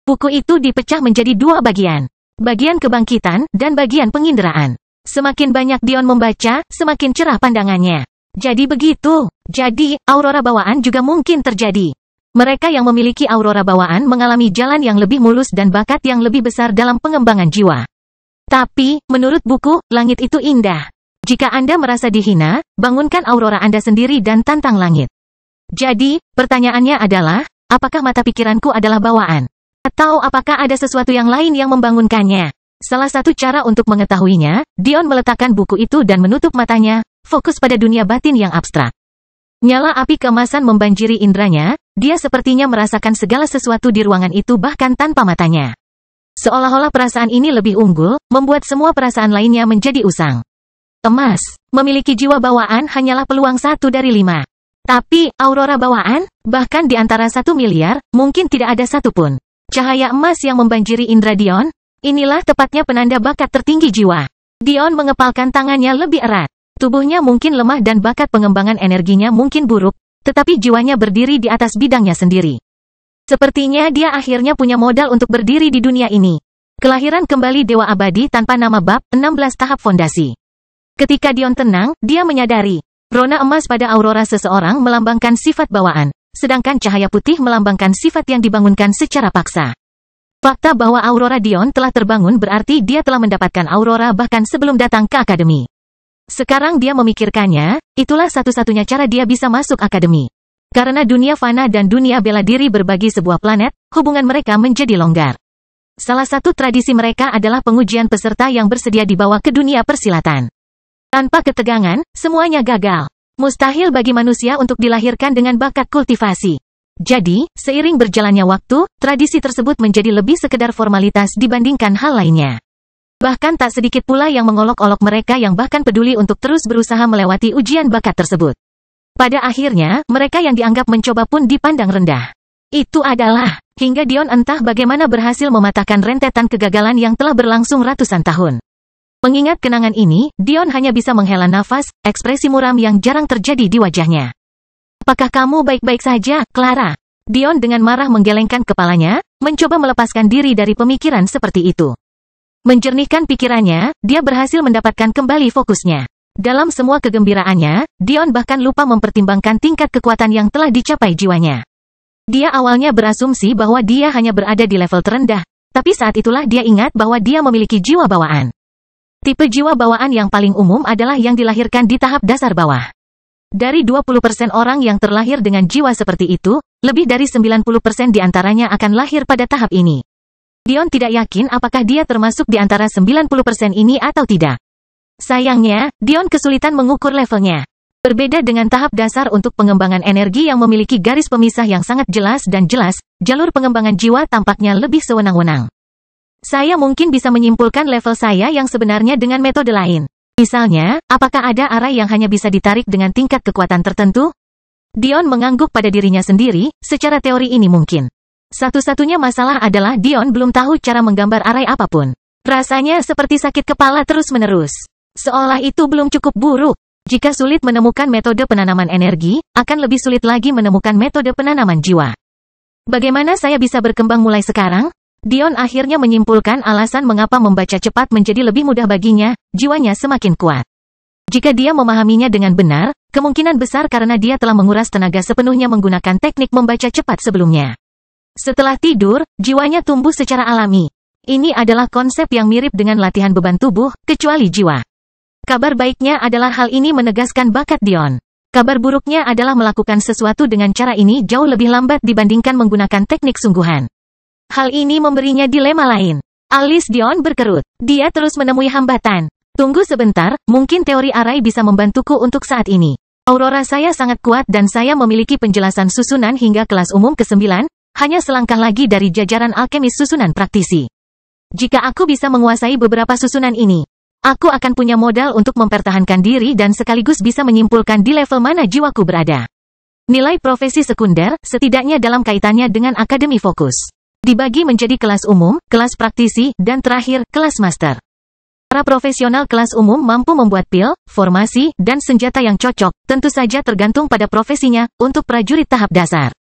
Speaker 1: Buku itu dipecah menjadi 2 bagian. Bagian kebangkitan, dan bagian penginderaan. Semakin banyak Dion membaca, semakin cerah pandangannya. Jadi begitu. Jadi, Aurora bawaan juga mungkin terjadi. Mereka yang memiliki Aurora bawaan mengalami jalan yang lebih mulus dan bakat yang lebih besar dalam pengembangan jiwa. Tapi, menurut buku, langit itu indah. Jika Anda merasa dihina, bangunkan Aurora Anda sendiri dan tantang langit. Jadi, pertanyaannya adalah, apakah mata pikiranku adalah bawaan? Atau apakah ada sesuatu yang lain yang membangunkannya? Salah satu cara untuk mengetahuinya, Dion meletakkan buku itu dan menutup matanya, fokus pada dunia batin yang abstrak. Nyala api keemasan membanjiri indranya, dia sepertinya merasakan segala sesuatu di ruangan itu bahkan tanpa matanya. Seolah-olah perasaan ini lebih unggul, membuat semua perasaan lainnya menjadi usang. Emas. Memiliki jiwa bawaan hanyalah peluang 1 dari 5. Tapi, aurora bawaan? Bahkan di antara 1 miliar, mungkin tidak ada satupun. Cahaya emas yang membanjiri indra Dion? Inilah tepatnya penanda bakat tertinggi jiwa. Dion mengepalkan tangannya lebih erat. Tubuhnya mungkin lemah dan bakat pengembangan energinya mungkin buruk, tetapi jiwanya berdiri di atas bidangnya sendiri. Sepertinya dia akhirnya punya modal untuk berdiri di dunia ini. Kelahiran kembali Dewa Abadi tanpa nama bab, 16 tahap fondasi. Ketika Dion tenang, dia menyadari, rona emas pada aurora seseorang melambangkan sifat bawaan, sedangkan cahaya putih melambangkan sifat yang dibangunkan secara paksa. Fakta bahwa aurora Dion telah terbangun berarti dia telah mendapatkan aurora bahkan sebelum datang ke akademi. Sekarang dia memikirkannya, itulah satu-satunya cara dia bisa masuk akademi. Karena dunia fana dan dunia bela diri berbagi sebuah planet, hubungan mereka menjadi longgar. Salah satu tradisi mereka adalah pengujian peserta yang bersedia dibawa ke dunia persilatan. Tanpa ketegangan, semuanya gagal. Mustahil bagi manusia untuk dilahirkan dengan bakat kultivasi. Jadi, seiring berjalannya waktu, tradisi tersebut menjadi lebih sekedar formalitas dibandingkan hal lainnya. Bahkan tak sedikit pula yang mengolok-olok mereka yang bahkan peduli untuk terus berusaha melewati ujian bakat tersebut. Pada akhirnya, mereka yang dianggap mencoba pun dipandang rendah. Itu adalah, hingga Dion entah bagaimana berhasil mematahkan rentetan kegagalan yang telah berlangsung ratusan tahun. Mengingat kenangan ini, Dion hanya bisa menghela nafas, ekspresi muram yang jarang terjadi di wajahnya. Apakah kamu baik-baik saja, Clara? Dion dengan marah menggelengkan kepalanya, mencoba melepaskan diri dari pemikiran seperti itu. Menjernihkan pikirannya, dia berhasil mendapatkan kembali fokusnya. Dalam semua kegembiraannya, Dion bahkan lupa mempertimbangkan tingkat kekuatan yang telah dicapai jiwanya. Dia awalnya berasumsi bahwa dia hanya berada di level terendah, tapi saat itulah dia ingat bahwa dia memiliki jiwa bawaan. Tipe jiwa bawaan yang paling umum adalah yang dilahirkan di tahap dasar bawah. Dari 20% orang yang terlahir dengan jiwa seperti itu, lebih dari 90% diantaranya akan lahir pada tahap ini. Dion tidak yakin apakah dia termasuk di antara 90% ini atau tidak. Sayangnya, Dion kesulitan mengukur levelnya. Berbeda dengan tahap dasar untuk pengembangan energi yang memiliki garis pemisah yang sangat jelas dan jelas, jalur pengembangan jiwa tampaknya lebih sewenang-wenang. Saya mungkin bisa menyimpulkan level saya yang sebenarnya dengan metode lain. Misalnya, apakah ada arai yang hanya bisa ditarik dengan tingkat kekuatan tertentu? Dion mengangguk pada dirinya sendiri, secara teori ini mungkin. Satu-satunya masalah adalah Dion belum tahu cara menggambar arai apapun. Rasanya seperti sakit kepala terus-menerus. Seolah itu belum cukup buruk. Jika sulit menemukan metode penanaman energi, akan lebih sulit lagi menemukan metode penanaman jiwa. Bagaimana saya bisa berkembang mulai sekarang? Dion akhirnya menyimpulkan alasan mengapa membaca cepat menjadi lebih mudah baginya, jiwanya semakin kuat. Jika dia memahaminya dengan benar, kemungkinan besar karena dia telah menguras tenaga sepenuhnya menggunakan teknik membaca cepat sebelumnya. Setelah tidur, jiwanya tumbuh secara alami. Ini adalah konsep yang mirip dengan latihan beban tubuh, kecuali jiwa. Kabar baiknya adalah hal ini menegaskan bakat Dion. Kabar buruknya adalah melakukan sesuatu dengan cara ini jauh lebih lambat dibandingkan menggunakan teknik sungguhan. Hal ini memberinya dilema lain. Alis Dion berkerut. Dia terus menemui hambatan. Tunggu sebentar, mungkin teori arai bisa membantuku untuk saat ini. Aurora saya sangat kuat dan saya memiliki penjelasan susunan hingga kelas umum ke-9, hanya selangkah lagi dari jajaran alkemis susunan praktisi. Jika aku bisa menguasai beberapa susunan ini, aku akan punya modal untuk mempertahankan diri dan sekaligus bisa menyimpulkan di level mana jiwaku berada. Nilai profesi sekunder, setidaknya dalam kaitannya dengan akademi fokus, dibagi menjadi kelas umum, kelas praktisi, dan terakhir, kelas master. Para profesional kelas umum mampu membuat pil, formasi, dan senjata yang cocok, tentu saja tergantung pada profesinya, untuk prajurit tahap dasar.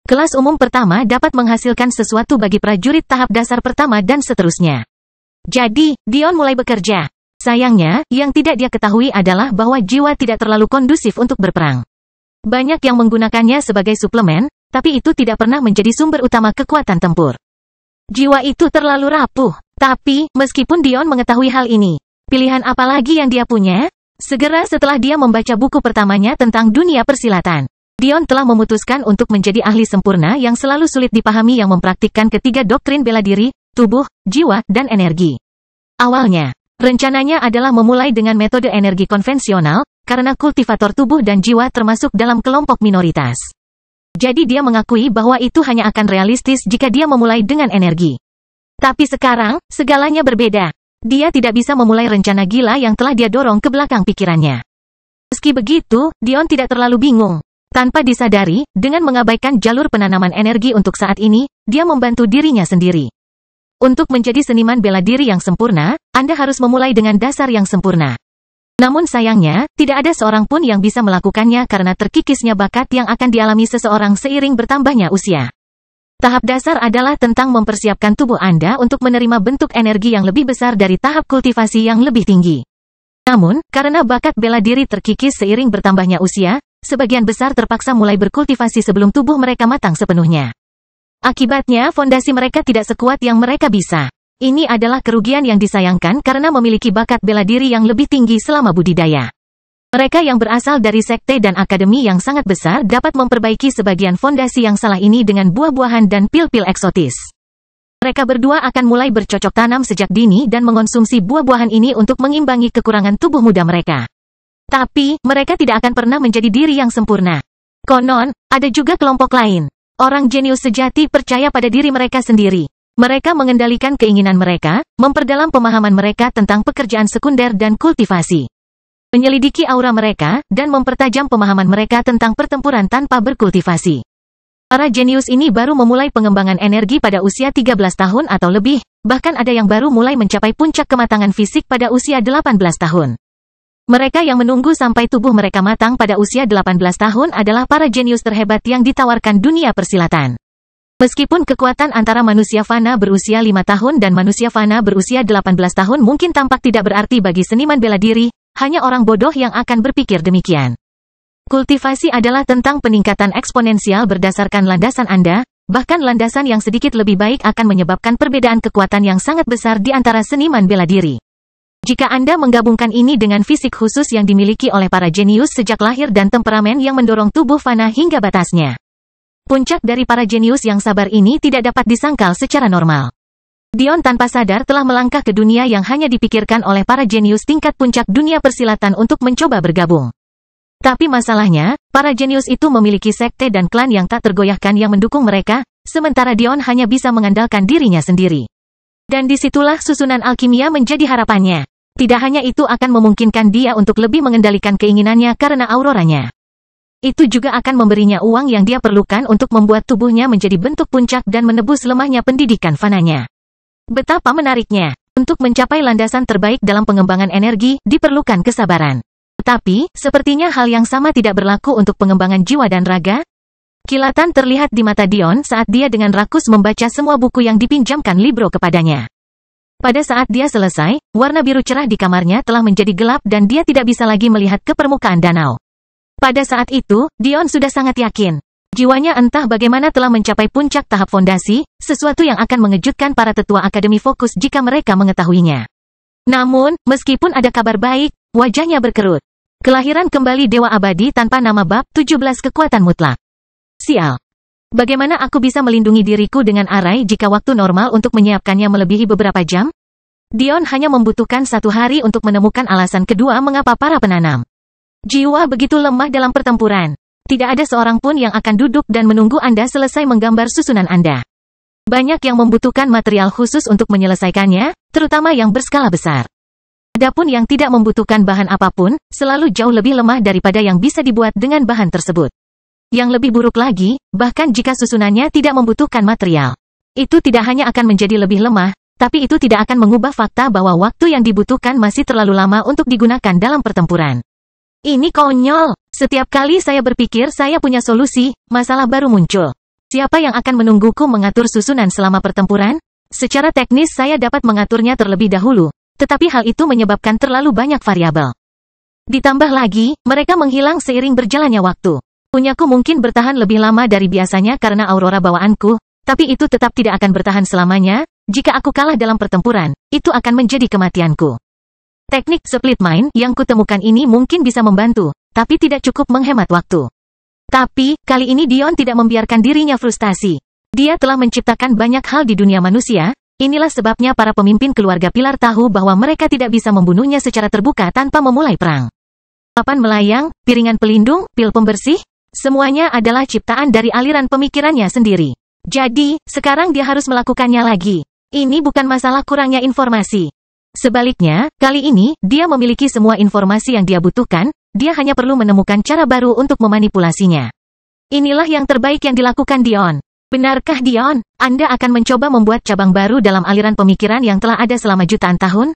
Speaker 1: Kelas umum pertama dapat menghasilkan sesuatu bagi prajurit tahap dasar pertama dan seterusnya. Jadi, Dion mulai bekerja. Sayangnya, yang tidak dia ketahui adalah bahwa jiwa tidak terlalu kondusif untuk berperang. Banyak yang menggunakannya sebagai suplemen, tapi itu tidak pernah menjadi sumber utama kekuatan tempur. Jiwa itu terlalu rapuh. Tapi, meskipun Dion mengetahui hal ini, pilihan apa lagi yang dia punya? Segera setelah dia membaca buku pertamanya tentang dunia persilatan, Dion telah memutuskan untuk menjadi ahli sempurna yang selalu sulit dipahami yang mempraktikkan ketiga doktrin bela diri, tubuh, jiwa, dan energi. Awalnya, rencananya adalah memulai dengan metode energi konvensional, karena kultivator tubuh dan jiwa termasuk dalam kelompok minoritas. Jadi dia mengakui bahwa itu hanya akan realistis jika dia memulai dengan energi. Tapi sekarang, segalanya berbeda. Dia tidak bisa memulai rencana gila yang telah dia dorong ke belakang pikirannya. Meski begitu, Dion tidak terlalu bingung. Tanpa disadari, dengan mengabaikan jalur penanaman energi untuk saat ini, dia membantu dirinya sendiri. Untuk menjadi seniman bela diri yang sempurna, Anda harus memulai dengan dasar yang sempurna. Namun sayangnya, tidak ada seorang pun yang bisa melakukannya karena terkikisnya bakat yang akan dialami seseorang seiring bertambahnya usia. Tahap dasar adalah tentang mempersiapkan tubuh Anda untuk menerima bentuk energi yang lebih besar dari tahap kultivasi yang lebih tinggi. Namun, karena bakat bela diri terkikis seiring bertambahnya usia, sebagian besar terpaksa mulai berkultivasi sebelum tubuh mereka matang sepenuhnya. Akibatnya, fondasi mereka tidak sekuat yang mereka bisa. Ini adalah kerugian yang disayangkan karena memiliki bakat bela diri yang lebih tinggi selama budidaya. Mereka yang berasal dari sekte dan akademi yang sangat besar dapat memperbaiki sebagian fondasi yang salah ini dengan buah-buahan dan pil-pil eksotis. Mereka berdua akan mulai bercocok tanam sejak dini dan mengonsumsi buah-buahan ini untuk mengimbangi kekurangan tubuh muda mereka. Tapi, mereka tidak akan pernah menjadi diri yang sempurna. Konon, ada juga kelompok lain. Orang jenius sejati percaya pada diri mereka sendiri. Mereka mengendalikan keinginan mereka, memperdalam pemahaman mereka tentang pekerjaan sekunder dan kultivasi. Menyelidiki aura mereka, dan mempertajam pemahaman mereka tentang pertempuran tanpa berkultivasi. Para jenius ini baru memulai pengembangan energi pada usia 13 tahun atau lebih, bahkan ada yang baru mulai mencapai puncak kematangan fisik pada usia 18 tahun. Mereka yang menunggu sampai tubuh mereka matang pada usia 18 tahun adalah para jenius terhebat yang ditawarkan dunia persilatan. Meskipun kekuatan antara manusia fana berusia 5 tahun dan manusia fana berusia 18 tahun mungkin tampak tidak berarti bagi seniman bela diri, hanya orang bodoh yang akan berpikir demikian. Kultivasi adalah tentang peningkatan eksponensial berdasarkan landasan Anda, bahkan landasan yang sedikit lebih baik akan menyebabkan perbedaan kekuatan yang sangat besar di antara seniman bela diri. Jika Anda menggabungkan ini dengan fisik khusus yang dimiliki oleh para jenius sejak lahir dan temperamen yang mendorong tubuh fana hingga batasnya. Puncak dari para jenius yang sabar ini tidak dapat disangkal secara normal. Dion tanpa sadar telah melangkah ke dunia yang hanya dipikirkan oleh para jenius tingkat puncak dunia persilatan untuk mencoba bergabung. Tapi masalahnya, para jenius itu memiliki sekte dan klan yang tak tergoyahkan yang mendukung mereka, sementara Dion hanya bisa mengandalkan dirinya sendiri. Dan disitulah susunan alkimia menjadi harapannya. Tidak hanya itu akan memungkinkan dia untuk lebih mengendalikan keinginannya karena auroranya. Itu juga akan memberinya uang yang dia perlukan untuk membuat tubuhnya menjadi bentuk puncak dan menebus lemahnya pendidikan fananya. Betapa menariknya. Untuk mencapai landasan terbaik dalam pengembangan energi, diperlukan kesabaran. Tapi, sepertinya hal yang sama tidak berlaku untuk pengembangan jiwa dan raga. Kilatan terlihat di mata Dion saat dia dengan rakus membaca semua buku yang dipinjamkan Libro kepadanya. Pada saat dia selesai, warna biru cerah di kamarnya telah menjadi gelap dan dia tidak bisa lagi melihat ke permukaan danau. Pada saat itu, Dion sudah sangat yakin. Jiwanya entah bagaimana telah mencapai puncak tahap fondasi, sesuatu yang akan mengejutkan para tetua akademi fokus jika mereka mengetahuinya. Namun, meskipun ada kabar baik, wajahnya berkerut. Kelahiran kembali Dewa Abadi tanpa nama bab 17 kekuatan mutlak. Sial. Bagaimana aku bisa melindungi diriku dengan arai jika waktu normal untuk menyiapkannya melebihi beberapa jam? Dion hanya membutuhkan 1 hari untuk menemukan alasan kedua mengapa para penanam jiwa begitu lemah dalam pertempuran. Tidak ada seorang pun yang akan duduk dan menunggu Anda selesai menggambar susunan Anda. Banyak yang membutuhkan material khusus untuk menyelesaikannya, terutama yang berskala besar. Adapun yang tidak membutuhkan bahan apapun, selalu jauh lebih lemah daripada yang bisa dibuat dengan bahan tersebut. Yang lebih buruk lagi, bahkan jika susunannya tidak membutuhkan material, itu tidak hanya akan menjadi lebih lemah, tapi itu tidak akan mengubah fakta bahwa waktu yang dibutuhkan masih terlalu lama untuk digunakan dalam pertempuran. Ini konyol. Setiap kali saya berpikir saya punya solusi, masalah baru muncul. Siapa yang akan menungguku mengatur susunan selama pertempuran? Secara teknis saya dapat mengaturnya terlebih dahulu. Tetapi hal itu menyebabkan terlalu banyak variabel. Ditambah lagi, mereka menghilang seiring berjalannya waktu. Punyaku mungkin bertahan lebih lama dari biasanya karena aurora bawaanku, tapi itu tetap tidak akan bertahan selamanya. Jika aku kalah dalam pertempuran, itu akan menjadi kematianku. Teknik split mind yang kutemukan ini mungkin bisa membantu, tapi tidak cukup menghemat waktu. Tapi, kali ini Dion tidak membiarkan dirinya frustasi. Dia telah menciptakan banyak hal di dunia manusia. Inilah sebabnya para pemimpin keluarga Pilar tahu bahwa mereka tidak bisa membunuhnya secara terbuka tanpa memulai perang. Papan melayang, piringan pelindung, pil pembersih, semuanya adalah ciptaan dari aliran pemikirannya sendiri. Jadi, sekarang dia harus melakukannya lagi. Ini bukan masalah kurangnya informasi. Sebaliknya, kali ini, dia memiliki semua informasi yang dia butuhkan, dia hanya perlu menemukan cara baru untuk memanipulasinya. Inilah yang terbaik yang dilakukan Dion. Benarkah Dion, Anda akan mencoba membuat cabang baru dalam aliran pemikiran yang telah ada selama jutaan tahun?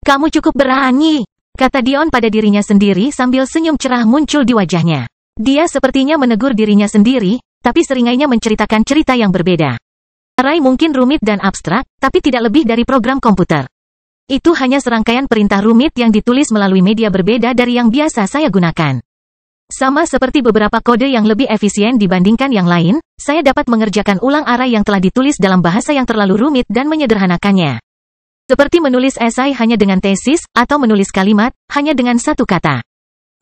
Speaker 1: Kamu cukup berani, kata Dion pada dirinya sendiri sambil senyum cerah muncul di wajahnya. Dia sepertinya menegur dirinya sendiri, tapi seringainya menceritakan cerita yang berbeda. Rai mungkin rumit dan abstrak, tapi tidak lebih dari program komputer. Itu hanya serangkaian perintah rumit yang ditulis melalui media berbeda dari yang biasa saya gunakan. Sama seperti beberapa kode yang lebih efisien dibandingkan yang lain, saya dapat mengerjakan ulang array yang telah ditulis dalam bahasa yang terlalu rumit dan menyederhanakannya. Seperti menulis esai hanya dengan tesis, atau menulis kalimat, hanya dengan satu kata.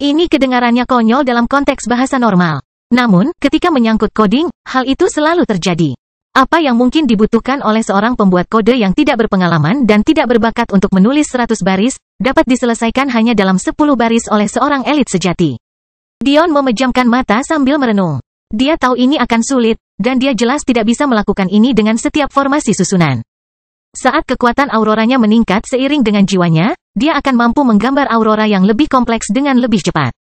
Speaker 1: Ini kedengarannya konyol dalam konteks bahasa normal. Namun, ketika menyangkut coding, hal itu selalu terjadi. Apa yang mungkin dibutuhkan oleh seorang pembuat kode yang tidak berpengalaman dan tidak berbakat untuk menulis 100 baris, dapat diselesaikan hanya dalam 10 baris oleh seorang elit sejati. Dion memejamkan mata sambil merenung. Dia tahu ini akan sulit, dan dia jelas tidak bisa melakukan ini dengan setiap formasi susunan. Saat kekuatan auroranya meningkat seiring dengan jiwanya, dia akan mampu menggambar aurora yang lebih kompleks dengan lebih cepat.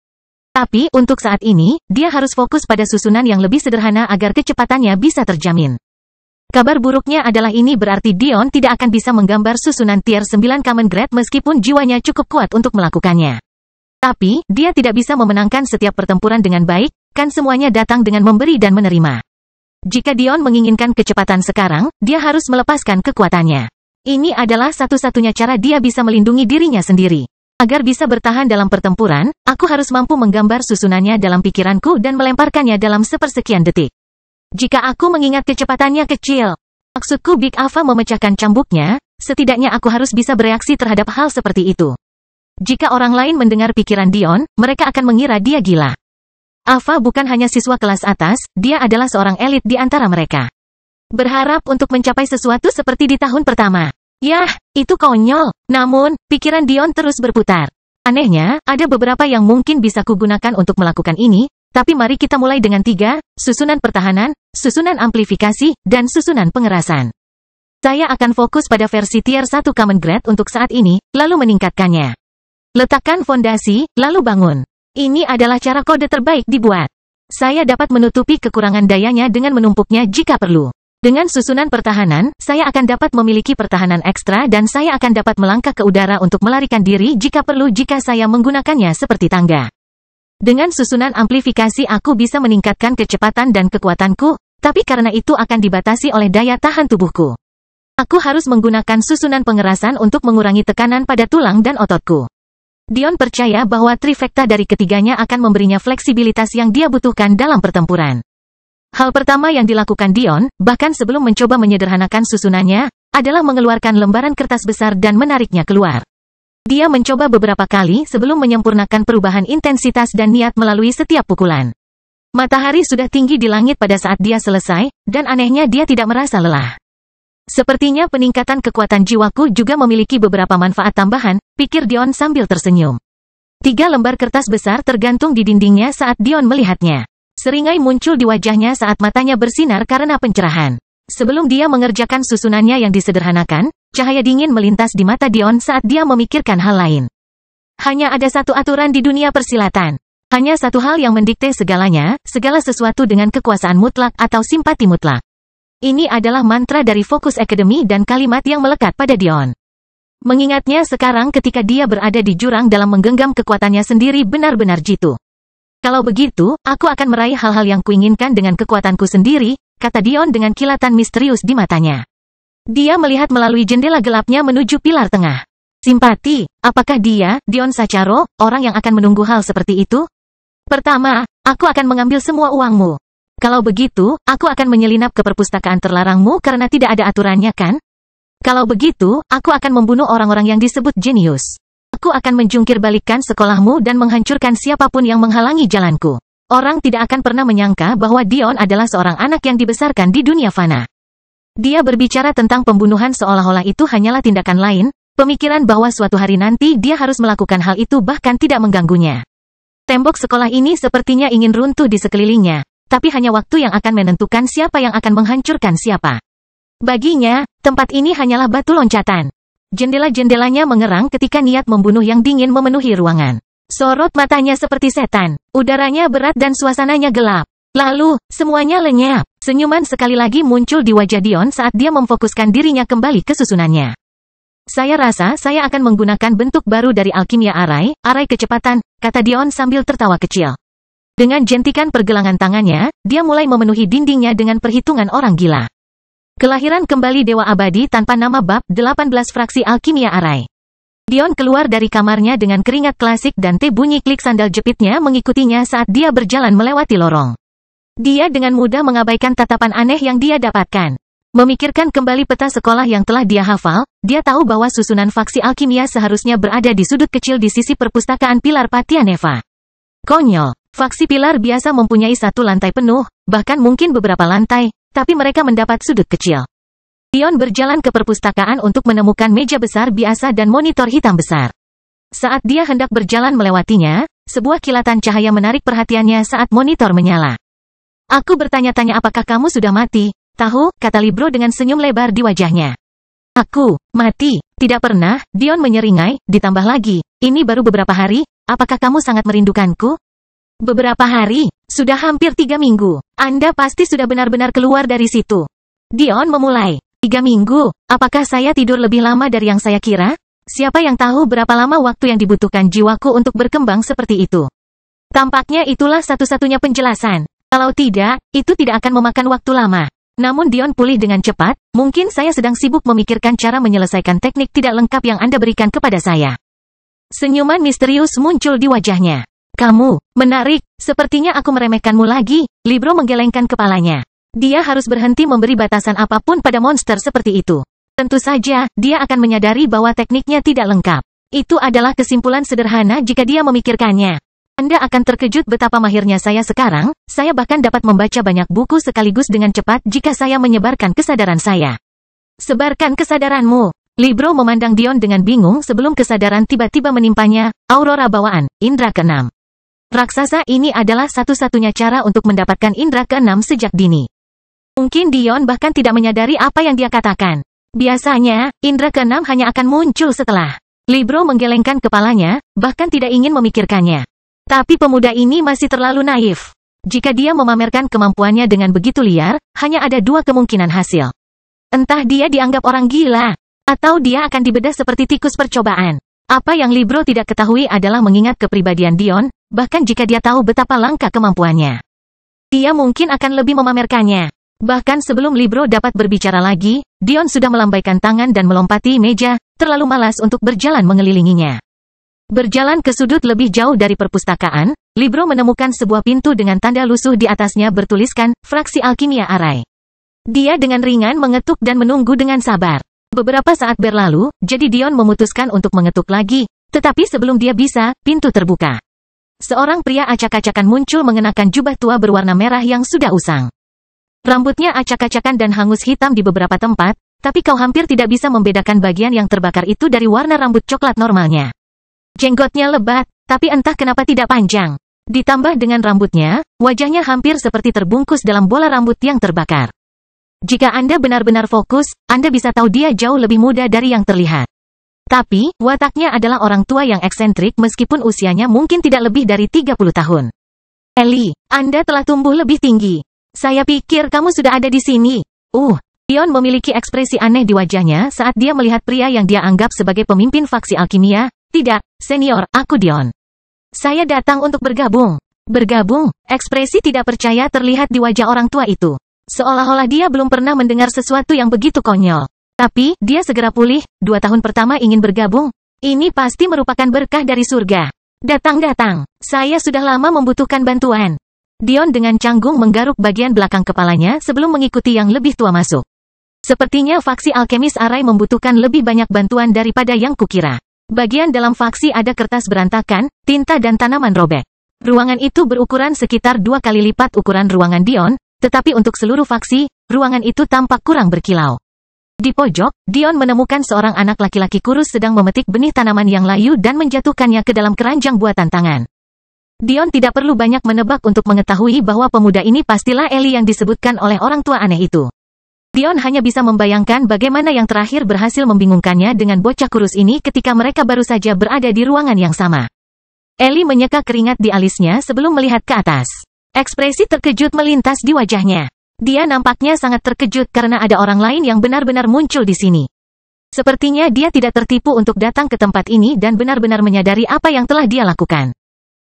Speaker 1: Tapi, untuk saat ini, dia harus fokus pada susunan yang lebih sederhana agar kecepatannya bisa terjamin. Kabar buruknya adalah ini berarti Dion tidak akan bisa menggambar susunan tier 9 Common Grade meskipun jiwanya cukup kuat untuk melakukannya. Tapi, dia tidak bisa memenangkan setiap pertempuran dengan baik, kan semuanya datang dengan memberi dan menerima. Jika Dion menginginkan kecepatan sekarang, dia harus melepaskan kekuatannya. Ini adalah satu-satunya cara dia bisa melindungi dirinya sendiri. Agar bisa bertahan dalam pertempuran, aku harus mampu menggambar susunannya dalam pikiranku dan melemparkannya dalam sepersekian detik. Jika aku mengingat kecepatannya kecil, maksudku Big Alpha memecahkan cambuknya, setidaknya aku harus bisa bereaksi terhadap hal seperti itu. Jika orang lain mendengar pikiran Dion, mereka akan mengira dia gila. Alpha bukan hanya siswa kelas atas, dia adalah seorang elit di antara mereka. Berharap untuk mencapai sesuatu seperti di tahun pertama. Yah, itu konyol. Namun, pikiran Dion terus berputar. Anehnya, ada beberapa yang mungkin bisa kugunakan untuk melakukan ini, tapi mari kita mulai dengan 3, susunan pertahanan, susunan amplifikasi, dan susunan pengerasan. Saya akan fokus pada versi tier 1 Common Grade untuk saat ini, lalu meningkatkannya. Letakkan fondasi, lalu bangun. Ini adalah cara kode terbaik dibuat. Saya dapat menutupi kekurangan dayanya dengan menumpuknya jika perlu. Dengan susunan pertahanan, saya akan dapat memiliki pertahanan ekstra dan saya akan dapat melangkah ke udara untuk melarikan diri jika perlu jika saya menggunakannya seperti tangga. Dengan susunan amplifikasi aku bisa meningkatkan kecepatan dan kekuatanku, tapi karena itu akan dibatasi oleh daya tahan tubuhku. Aku harus menggunakan susunan pengerasan untuk mengurangi tekanan pada tulang dan ototku. Dion percaya bahwa trifecta dari ketiganya akan memberinya fleksibilitas yang dia butuhkan dalam pertempuran. Hal pertama yang dilakukan Dion, bahkan sebelum mencoba menyederhanakan susunannya, adalah mengeluarkan lembaran kertas besar dan menariknya keluar. Dia mencoba beberapa kali sebelum menyempurnakan perubahan intensitas dan niat melalui setiap pukulan. Matahari sudah tinggi di langit pada saat dia selesai, dan anehnya dia tidak merasa lelah. Sepertinya peningkatan kekuatan jiwaku juga memiliki beberapa manfaat tambahan, pikir Dion sambil tersenyum. 3 lembar kertas besar tergantung di dindingnya saat Dion melihatnya. Seringai muncul di wajahnya saat matanya bersinar karena pencerahan. Sebelum dia mengerjakan susunannya yang disederhanakan, cahaya dingin melintas di mata Dion saat dia memikirkan hal lain. Hanya ada satu aturan di dunia persilatan. Hanya satu hal yang mendikte segalanya, segala sesuatu dengan kekuasaan mutlak atau simpati mutlak. Ini adalah mantra dari Focus Academy dan kalimat yang melekat pada Dion. Mengingatnya sekarang ketika dia berada di jurang dalam menggenggam kekuatannya sendiri benar-benar jitu. Kalau begitu, aku akan meraih hal-hal yang kuinginkan dengan kekuatanku sendiri, kata Dion dengan kilatan misterius di matanya. Dia melihat melalui jendela gelapnya menuju pilar tengah. Simpati, apakah dia, Dion Sacharo, orang yang akan menunggu hal seperti itu? Pertama, aku akan mengambil semua uangmu. Kalau begitu, aku akan menyelinap ke perpustakaan terlarangmu karena tidak ada aturannya kan? Kalau begitu, aku akan membunuh orang-orang yang disebut jenius. Aku akan menjungkir balikkan sekolahmu dan menghancurkan siapapun yang menghalangi jalanku. Orang tidak akan pernah menyangka bahwa Dion adalah seorang anak yang dibesarkan di dunia fana. Dia berbicara tentang pembunuhan seolah-olah itu hanyalah tindakan lain, pemikiran bahwa suatu hari nanti dia harus melakukan hal itu bahkan tidak mengganggunya. Tembok sekolah ini sepertinya ingin runtuh di sekelilingnya, tapi hanya waktu yang akan menentukan siapa yang akan menghancurkan siapa. Baginya, tempat ini hanyalah batu loncatan. Jendela-jendelanya mengerang ketika niat membunuh yang dingin memenuhi ruangan. Sorot matanya seperti setan. Udaranya berat dan suasananya gelap. Lalu, semuanya lenyap. Senyuman sekali lagi muncul di wajah Dion saat dia memfokuskan dirinya kembali ke susunannya. Saya rasa saya akan menggunakan bentuk baru dari alkimia arai kecepatan, kata Dion sambil tertawa kecil. Dengan jentikan pergelangan tangannya, dia mulai memenuhi dindingnya dengan perhitungan orang gila. Kelahiran kembali Dewa Abadi tanpa nama bab 18 fraksi alkimia arai. Dion keluar dari kamarnya dengan keringat klasik dan teh bunyi klik sandal jepitnya mengikutinya saat dia berjalan melewati lorong. Dia dengan mudah mengabaikan tatapan aneh yang dia dapatkan. Memikirkan kembali peta sekolah yang telah dia hafal, dia tahu bahwa susunan faksi alkimia seharusnya berada di sudut kecil di sisi perpustakaan Pilar Patianeva. Konyol, faksi Pilar biasa mempunyai satu lantai penuh, bahkan mungkin beberapa lantai, tapi mereka mendapat sudut kecil. Dion berjalan ke perpustakaan untuk menemukan meja besar biasa dan monitor hitam besar. Saat dia hendak berjalan melewatinya, sebuah kilatan cahaya menarik perhatiannya saat monitor menyala. Aku bertanya-tanya apakah kamu sudah mati, tahu, kata Libro dengan senyum lebar di wajahnya. Aku, mati, tidak pernah, Dion menyeringai, ditambah lagi, ini baru beberapa hari, apakah kamu sangat merindukanku? Beberapa hari, sudah hampir 3 minggu. Anda pasti sudah benar-benar keluar dari situ. Dion memulai. 3 minggu, apakah saya tidur lebih lama dari yang saya kira? Siapa yang tahu berapa lama waktu yang dibutuhkan jiwaku untuk berkembang seperti itu? Tampaknya itulah satu-satunya penjelasan. Kalau tidak, itu tidak akan memakan waktu lama. Namun Dion pulih dengan cepat, mungkin saya sedang sibuk memikirkan cara menyelesaikan teknik tidak lengkap yang Anda berikan kepada saya. Senyuman misterius muncul di wajahnya. Kamu, menarik, sepertinya aku meremehkanmu lagi, Libro menggelengkan kepalanya. Dia harus berhenti memberi batasan apapun pada monster seperti itu. Tentu saja, dia akan menyadari bahwa tekniknya tidak lengkap. Itu adalah kesimpulan sederhana jika dia memikirkannya. Anda akan terkejut betapa mahirnya saya sekarang, saya bahkan dapat membaca banyak buku sekaligus dengan cepat jika saya menyebarkan kesadaran saya. Sebarkan kesadaranmu. Libro memandang Dion dengan bingung sebelum kesadaran tiba-tiba menimpanya, aurora bawaan, indera keenam. Raksasa ini adalah satu-satunya cara untuk mendapatkan indera keenam sejak dini. Mungkin Dion bahkan tidak menyadari apa yang dia katakan. Biasanya, indera keenam hanya akan muncul setelah. Libro menggelengkan kepalanya, bahkan tidak ingin memikirkannya. Tapi pemuda ini masih terlalu naif. Jika dia memamerkan kemampuannya dengan begitu liar, hanya ada 2 kemungkinan hasil. Entah dia dianggap orang gila, atau dia akan dibedah seperti tikus percobaan. Apa yang Libro tidak ketahui adalah mengingat kepribadian Dion, bahkan jika dia tahu betapa langka kemampuannya. Dia mungkin akan lebih memamerkannya. Bahkan sebelum Libro dapat berbicara lagi, Dion sudah melambaikan tangan dan melompati meja, terlalu malas untuk berjalan mengelilinginya. Berjalan ke sudut lebih jauh dari perpustakaan, Libro menemukan sebuah pintu dengan tanda lusuh di atasnya bertuliskan, Fraksi Alkimia Arai. Dia dengan ringan mengetuk dan menunggu dengan sabar. Beberapa saat berlalu, jadi Dion memutuskan untuk mengetuk lagi, tetapi sebelum dia bisa, pintu terbuka. Seorang pria acak-acakan muncul mengenakan jubah tua berwarna merah yang sudah usang. Rambutnya acak-acakan dan hangus hitam di beberapa tempat, tapi kau hampir tidak bisa membedakan bagian yang terbakar itu dari warna rambut coklat normalnya. Jenggotnya lebat, tapi entah kenapa tidak panjang. Ditambah dengan rambutnya, wajahnya hampir seperti terbungkus dalam bola rambut yang terbakar. Jika Anda benar-benar fokus, Anda bisa tahu dia jauh lebih muda dari yang terlihat. Tapi, wataknya adalah orang tua yang eksentrik meskipun usianya mungkin tidak lebih dari 30 tahun. Ellie, Anda telah tumbuh lebih tinggi. Saya pikir kamu sudah ada di sini. Dion memiliki ekspresi aneh di wajahnya saat dia melihat pria yang dia anggap sebagai pemimpin faksi alkimia. Tidak, senior, aku Dion. Saya datang untuk bergabung. Bergabung, ekspresi tidak percaya terlihat di wajah orang tua itu. Seolah-olah dia belum pernah mendengar sesuatu yang begitu konyol. Tapi, dia segera pulih, 2 tahun pertama ingin bergabung. Ini pasti merupakan berkah dari surga. Datang-datang, saya sudah lama membutuhkan bantuan. Dion dengan canggung menggaruk bagian belakang kepalanya sebelum mengikuti yang lebih tua masuk. Sepertinya faksi alkemis Arai membutuhkan lebih banyak bantuan daripada yang kukira. Bagian dalam faksi ada kertas berantakan, tinta dan tanaman robek. Ruangan itu berukuran sekitar 2 kali lipat ukuran ruangan Dion, tetapi untuk seluruh faksi, ruangan itu tampak kurang berkilau. Di pojok, Dion menemukan seorang anak laki-laki kurus sedang memetik benih tanaman yang layu dan menjatuhkannya ke dalam keranjang buatan tangan. Dion tidak perlu banyak menebak untuk mengetahui bahwa pemuda ini pastilah Ellie yang disebutkan oleh orang tua aneh itu. Dion hanya bisa membayangkan bagaimana yang terakhir berhasil membingungkannya dengan bocah kurus ini ketika mereka baru saja berada di ruangan yang sama. Ellie menyeka keringat di alisnya sebelum melihat ke atas. Ekspresi terkejut melintas di wajahnya. Dia nampaknya sangat terkejut karena ada orang lain yang benar-benar muncul di sini. Sepertinya dia tidak tertipu untuk datang ke tempat ini dan benar-benar menyadari apa yang telah dia lakukan.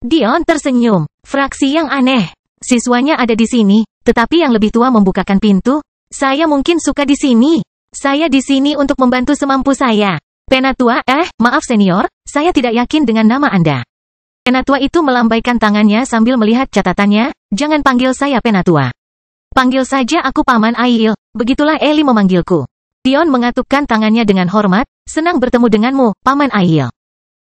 Speaker 1: Dion tersenyum. Fraksi yang aneh. Siswanya ada di sini, tetapi yang lebih tua membukakan pintu. Saya mungkin suka di sini. Saya di sini untuk membantu semampu saya. Penatua, maaf senior, saya tidak yakin dengan nama Anda. Penatua itu melambaikan tangannya sambil melihat catatannya, jangan panggil saya Penatua. Panggil saja aku Paman Aiil, begitulah Ellie memanggilku. Dion mengatupkan tangannya dengan hormat, senang bertemu denganmu, Paman Aiil.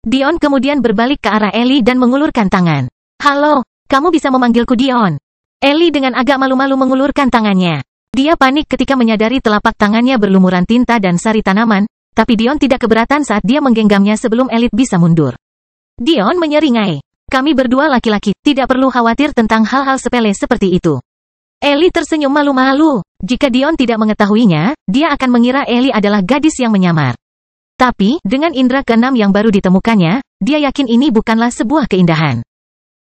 Speaker 1: Dion kemudian berbalik ke arah Ellie dan mengulurkan tangan. Halo, kamu bisa memanggilku Dion. Ellie dengan agak malu-malu mengulurkan tangannya. Dia panik ketika menyadari telapak tangannya berlumuran tinta dan sari tanaman, tapi Dion tidak keberatan saat dia menggenggamnya sebelum Ellie bisa mundur. Dion menyeringai. Kami berdua laki-laki, tidak perlu khawatir tentang hal-hal sepele seperti itu. Ellie tersenyum malu-malu. Jika Dion tidak mengetahuinya, dia akan mengira Ellie adalah gadis yang menyamar. Tapi, dengan indera keenam yang baru ditemukannya, dia yakin ini bukanlah sebuah keindahan.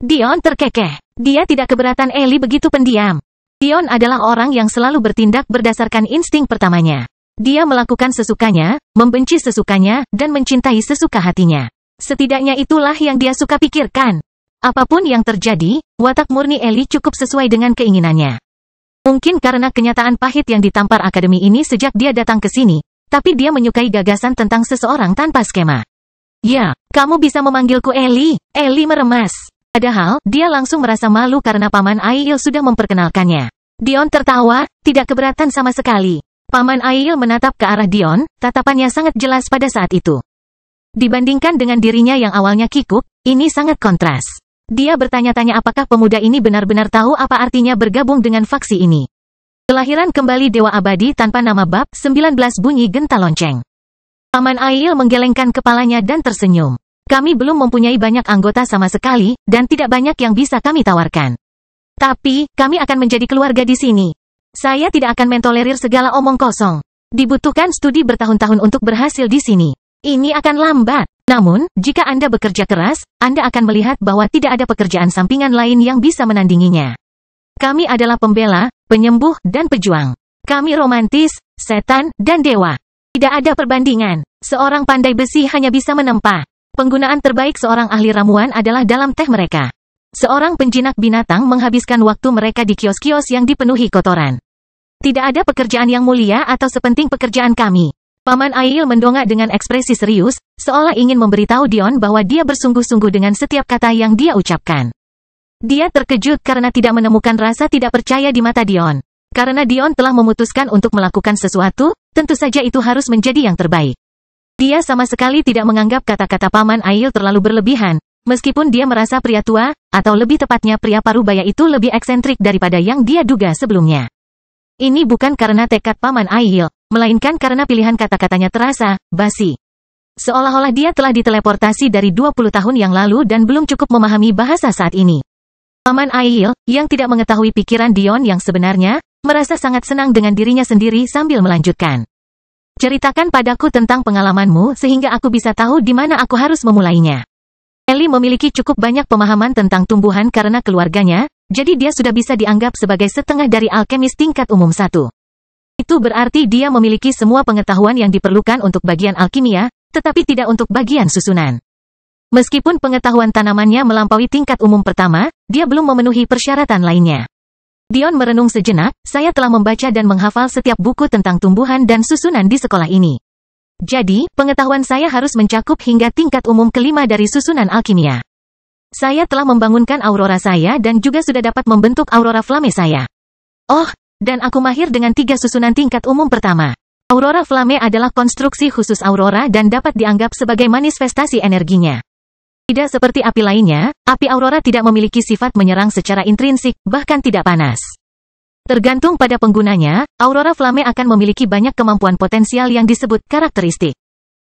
Speaker 1: Dion terkekeh. Dia tidak keberatan Ellie begitu pendiam. Dion adalah orang yang selalu bertindak berdasarkan insting pertamanya. Dia melakukan sesukanya, membenci sesukanya, dan mencintai sesuka hatinya. Setidaknya itulah yang dia suka pikirkan. Apapun yang terjadi, watak murni Ellie cukup sesuai dengan keinginannya. Mungkin karena kenyataan pahit yang ditampar akademi ini sejak dia datang ke sini, tapi dia menyukai gagasan tentang seseorang tanpa skema. Ya, kamu bisa memanggilku Ellie. Ellie meremas. Padahal, dia langsung merasa malu karena Paman Aiil sudah memperkenalkannya. Dion tertawa, tidak keberatan sama sekali. Paman Aiil menatap ke arah Dion, tatapannya sangat jelas pada saat itu. Dibandingkan dengan dirinya yang awalnya kikuk, ini sangat kontras. Dia bertanya-tanya apakah pemuda ini benar-benar tahu apa artinya bergabung dengan faksi ini. Kelahiran kembali Dewa Abadi tanpa nama bab 19 bunyi genta lonceng. Paman Aiil menggelengkan kepalanya dan tersenyum. Kami belum mempunyai banyak anggota sama sekali, dan tidak banyak yang bisa kami tawarkan. Tapi, kami akan menjadi keluarga di sini. Saya tidak akan mentolerir segala omong kosong. Dibutuhkan studi bertahun-tahun untuk berhasil di sini. Ini akan lambat. Namun, jika Anda bekerja keras, Anda akan melihat bahwa tidak ada pekerjaan sampingan lain yang bisa menandinginya. Kami adalah pembela, penyembuh, dan pejuang. Kami romantis, setan, dan dewa. Tidak ada perbandingan. Seorang pandai besi hanya bisa menempa. Penggunaan terbaik seorang ahli ramuan adalah dalam teh mereka. Seorang penjinak binatang menghabiskan waktu mereka di kios-kios yang dipenuhi kotoran. Tidak ada pekerjaan yang mulia atau sepenting pekerjaan kami. Paman Aiil mendongak dengan ekspresi serius, seolah ingin memberitahu Dion bahwa dia bersungguh-sungguh dengan setiap kata yang dia ucapkan. Dia terkejut karena tidak menemukan rasa tidak percaya di mata Dion. Karena Dion telah memutuskan untuk melakukan sesuatu, tentu saja itu harus menjadi yang terbaik. Dia sama sekali tidak menganggap kata-kata Paman Aiil terlalu berlebihan, meskipun dia merasa pria tua, atau lebih tepatnya pria parubaya itu lebih eksentrik daripada yang dia duga sebelumnya. Ini bukan karena tekad Paman Aiil, melainkan karena pilihan kata-katanya terasa basi. Seolah-olah dia telah diteleportasi dari 20 tahun yang lalu dan belum cukup memahami bahasa saat ini. Paman Aiil, yang tidak mengetahui pikiran Dion yang sebenarnya, merasa sangat senang dengan dirinya sendiri sambil melanjutkan. Ceritakan padaku tentang pengalamanmu sehingga aku bisa tahu di mana aku harus memulainya. Ellie memiliki cukup banyak pemahaman tentang tumbuhan karena keluarganya, jadi dia sudah bisa dianggap sebagai setengah dari alkemis tingkat umum 1. Itu berarti dia memiliki semua pengetahuan yang diperlukan untuk bagian alkimia, tetapi tidak untuk bagian susunan. Meskipun pengetahuan tanamannya melampaui tingkat umum pertama, dia belum memenuhi persyaratan lainnya. Dion merenung sejenak, saya telah membaca dan menghafal setiap buku tentang tumbuhan dan susunan di sekolah ini. Jadi, pengetahuan saya harus mencakup hingga tingkat umum kelima dari susunan alkimia. Saya telah membangunkan aurora saya dan juga sudah dapat membentuk aurora flame saya. Oh, dan aku mahir dengan 3 susunan tingkat umum pertama. Aurora flame adalah konstruksi khusus aurora dan dapat dianggap sebagai manifestasi energinya. Tidak seperti api lainnya, api aurora tidak memiliki sifat menyerang secara intrinsik, bahkan tidak panas. Tergantung pada penggunanya, aurora flame akan memiliki banyak kemampuan potensial yang disebut karakteristik.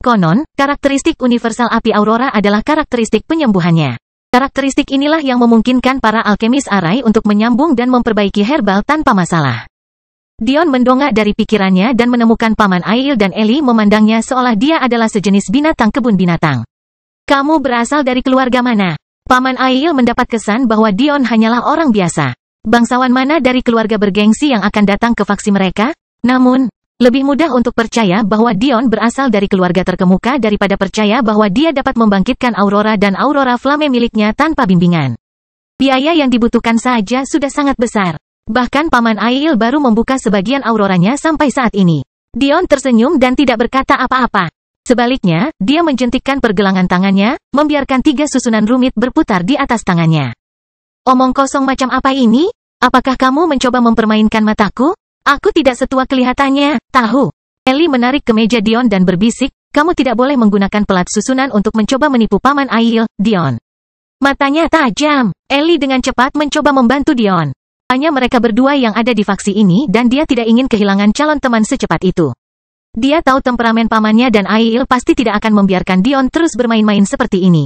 Speaker 1: Konon, karakteristik universal api aurora adalah karakteristik penyembuhannya. Karakteristik inilah yang memungkinkan para alkemis arai untuk menyambung dan memperbaiki herbal tanpa masalah. Dion mendongak dari pikirannya dan menemukan Paman Ail dan Ellie memandangnya seolah dia adalah sejenis binatang kebun binatang. Kamu berasal dari keluarga mana? Paman Ail mendapat kesan bahwa Dion hanyalah orang biasa. Bangsawan mana dari keluarga bergengsi yang akan datang ke faksi mereka? Namun, lebih mudah untuk percaya bahwa Dion berasal dari keluarga terkemuka daripada percaya bahwa dia dapat membangkitkan Aurora dan Aurora Flame miliknya tanpa bimbingan. Biaya yang dibutuhkan saja sudah sangat besar. Bahkan Paman Ail baru membuka sebagian auroranya sampai saat ini. Dion tersenyum dan tidak berkata apa-apa. Sebaliknya, dia menjentikkan pergelangan tangannya, membiarkan 3 susunan rumit berputar di atas tangannya. Omong kosong macam apa ini? Apakah kamu mencoba mempermainkan mataku? Aku tidak setua kelihatannya, tahu. Ellie menarik ke meja Dion dan berbisik, kamu tidak boleh menggunakan pelat susunan untuk mencoba menipu Paman Ail, Dion. Matanya tajam. Ellie dengan cepat mencoba membantu Dion. Hanya mereka berdua yang ada di faksi ini dan dia tidak ingin kehilangan calon teman secepat itu. Dia tahu temperamen pamannya dan Ail pasti tidak akan membiarkan Dion terus bermain-main seperti ini.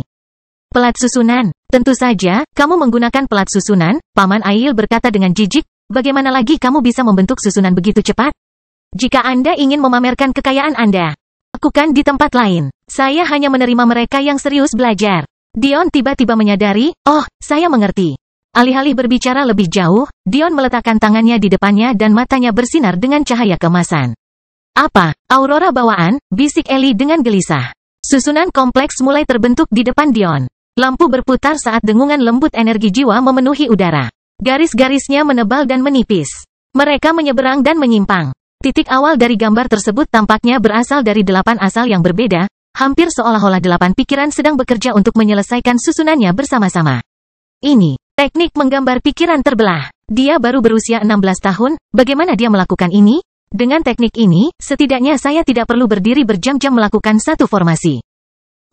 Speaker 1: Pelat susunan, tentu saja, kamu menggunakan pelat susunan, Paman Ail berkata dengan jijik, bagaimana lagi kamu bisa membentuk susunan begitu cepat? Jika Anda ingin memamerkan kekayaan Anda, lakukan di tempat lain. Saya hanya menerima mereka yang serius belajar. Dion tiba-tiba menyadari, oh, saya mengerti. Alih-alih berbicara lebih jauh, Dion meletakkan tangannya di depannya dan matanya bersinar dengan cahaya keemasan. Apa, aurora bawaan? Bisik Ellie dengan gelisah. Susunan kompleks mulai terbentuk di depan Dion. Lampu berputar saat dengungan lembut energi jiwa memenuhi udara. Garis-garisnya menebal dan menipis. Mereka menyeberang dan menyimpang. Titik awal dari gambar tersebut tampaknya berasal dari 8 asal yang berbeda, hampir seolah-olah 8 pikiran sedang bekerja untuk menyelesaikan susunannya bersama-sama. Ini teknik menggambar pikiran terbelah. Dia baru berusia 16 tahun, bagaimana dia melakukan ini? Dengan teknik ini, setidaknya saya tidak perlu berdiri berjam-jam melakukan satu formasi.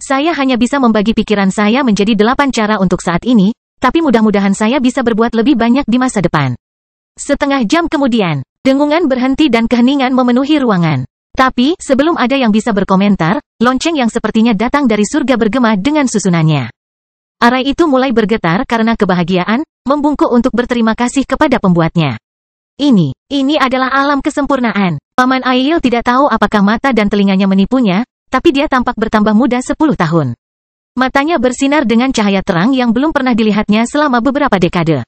Speaker 1: Saya hanya bisa membagi pikiran saya menjadi 8 cara untuk saat ini, tapi mudah-mudahan saya bisa berbuat lebih banyak di masa depan. Setengah jam kemudian, dengungan berhenti dan keheningan memenuhi ruangan. Tapi, sebelum ada yang bisa berkomentar, lonceng yang sepertinya datang dari surga bergema dengan susunannya. Arai itu mulai bergetar karena kebahagiaan, membungkuk untuk berterima kasih kepada pembuatnya. Ini adalah alam kesempurnaan. Paman Ail tidak tahu apakah mata dan telinganya menipunya, tapi dia tampak bertambah muda 10 tahun. Matanya bersinar dengan cahaya terang yang belum pernah dilihatnya selama beberapa dekade.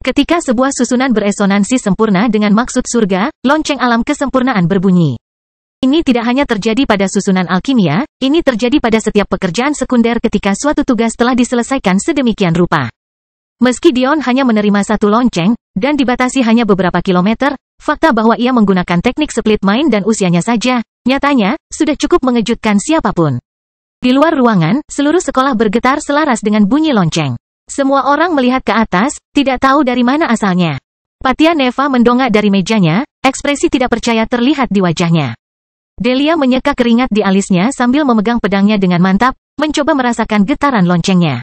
Speaker 1: Ketika sebuah susunan beresonansi sempurna dengan maksud surga, lonceng alam kesempurnaan berbunyi. Ini tidak hanya terjadi pada susunan alkimia, ini terjadi pada setiap pekerjaan sekunder ketika suatu tugas telah diselesaikan sedemikian rupa. Meski Dion hanya menerima satu lonceng, dan dibatasi hanya beberapa kilometer, fakta bahwa ia menggunakan teknik split mind dan usianya saja, nyatanya, sudah cukup mengejutkan siapapun. Di luar ruangan, seluruh sekolah bergetar selaras dengan bunyi lonceng. Semua orang melihat ke atas, tidak tahu dari mana asalnya. Patia Neva mendongak dari mejanya, ekspresi tidak percaya terlihat di wajahnya. Delia menyeka keringat di alisnya sambil memegang pedangnya dengan mantap, mencoba merasakan getaran loncengnya.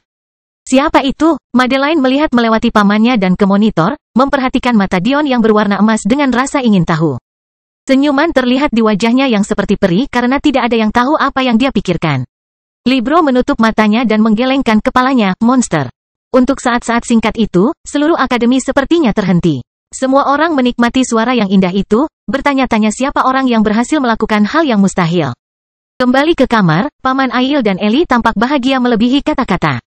Speaker 1: Siapa itu? Madeline melihat melewati pamannya dan ke monitor, memperhatikan mata Dion yang berwarna emas dengan rasa ingin tahu. Senyuman terlihat di wajahnya yang seperti peri karena tidak ada yang tahu apa yang dia pikirkan. Libro menutup matanya dan menggelengkan kepalanya, monster. Untuk saat-saat singkat itu, seluruh akademi sepertinya terhenti. Semua orang menikmati suara yang indah itu, bertanya-tanya siapa orang yang berhasil melakukan hal yang mustahil. Kembali ke kamar, Paman Ail dan Ellie tampak bahagia melebihi kata-kata.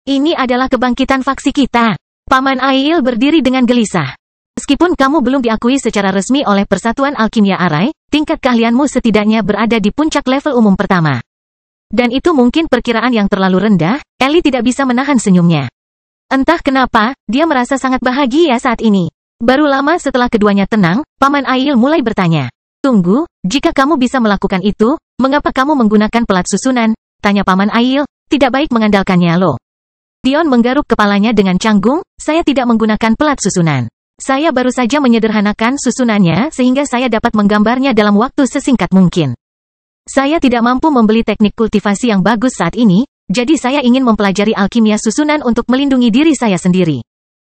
Speaker 1: Ini adalah kebangkitan faksi kita. Paman Ail berdiri dengan gelisah. Meskipun kamu belum diakui secara resmi oleh Persatuan Alkimia Arai, tingkat keahlianmu setidaknya berada di puncak level umum pertama. Dan itu mungkin perkiraan yang terlalu rendah, Ellie tidak bisa menahan senyumnya. Entah kenapa, dia merasa sangat bahagia saat ini. Baru lama setelah keduanya tenang, Paman Ail mulai bertanya. Tunggu, jika kamu bisa melakukan itu, mengapa kamu menggunakan pelat susunan? Tanya Paman Ail, tidak baik mengandalkannya loh. Dion menggaruk kepalanya dengan canggung, saya tidak menggunakan pelat susunan. Saya baru saja menyederhanakan susunannya sehingga saya dapat menggambarnya dalam waktu sesingkat mungkin. Saya tidak mampu membeli teknik kultivasi yang bagus saat ini, jadi saya ingin mempelajari alkimia susunan untuk melindungi diri saya sendiri.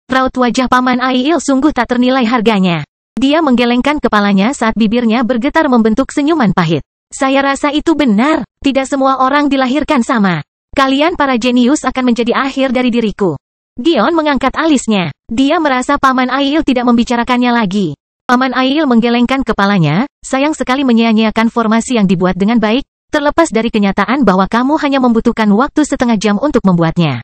Speaker 1: Raut wajah Paman Ail sungguh tak ternilai harganya. Dia menggelengkan kepalanya saat bibirnya bergetar membentuk senyuman pahit. Saya rasa itu benar, tidak semua orang dilahirkan sama. Kalian para jenius akan menjadi akhir dari diriku. Dion mengangkat alisnya. Dia merasa Paman Ail tidak membicarakannya lagi. Paman Ail menggelengkan kepalanya, sayang sekali menyia-nyiakan formasi yang dibuat dengan baik, terlepas dari kenyataan bahwa kamu hanya membutuhkan waktu setengah jam untuk membuatnya.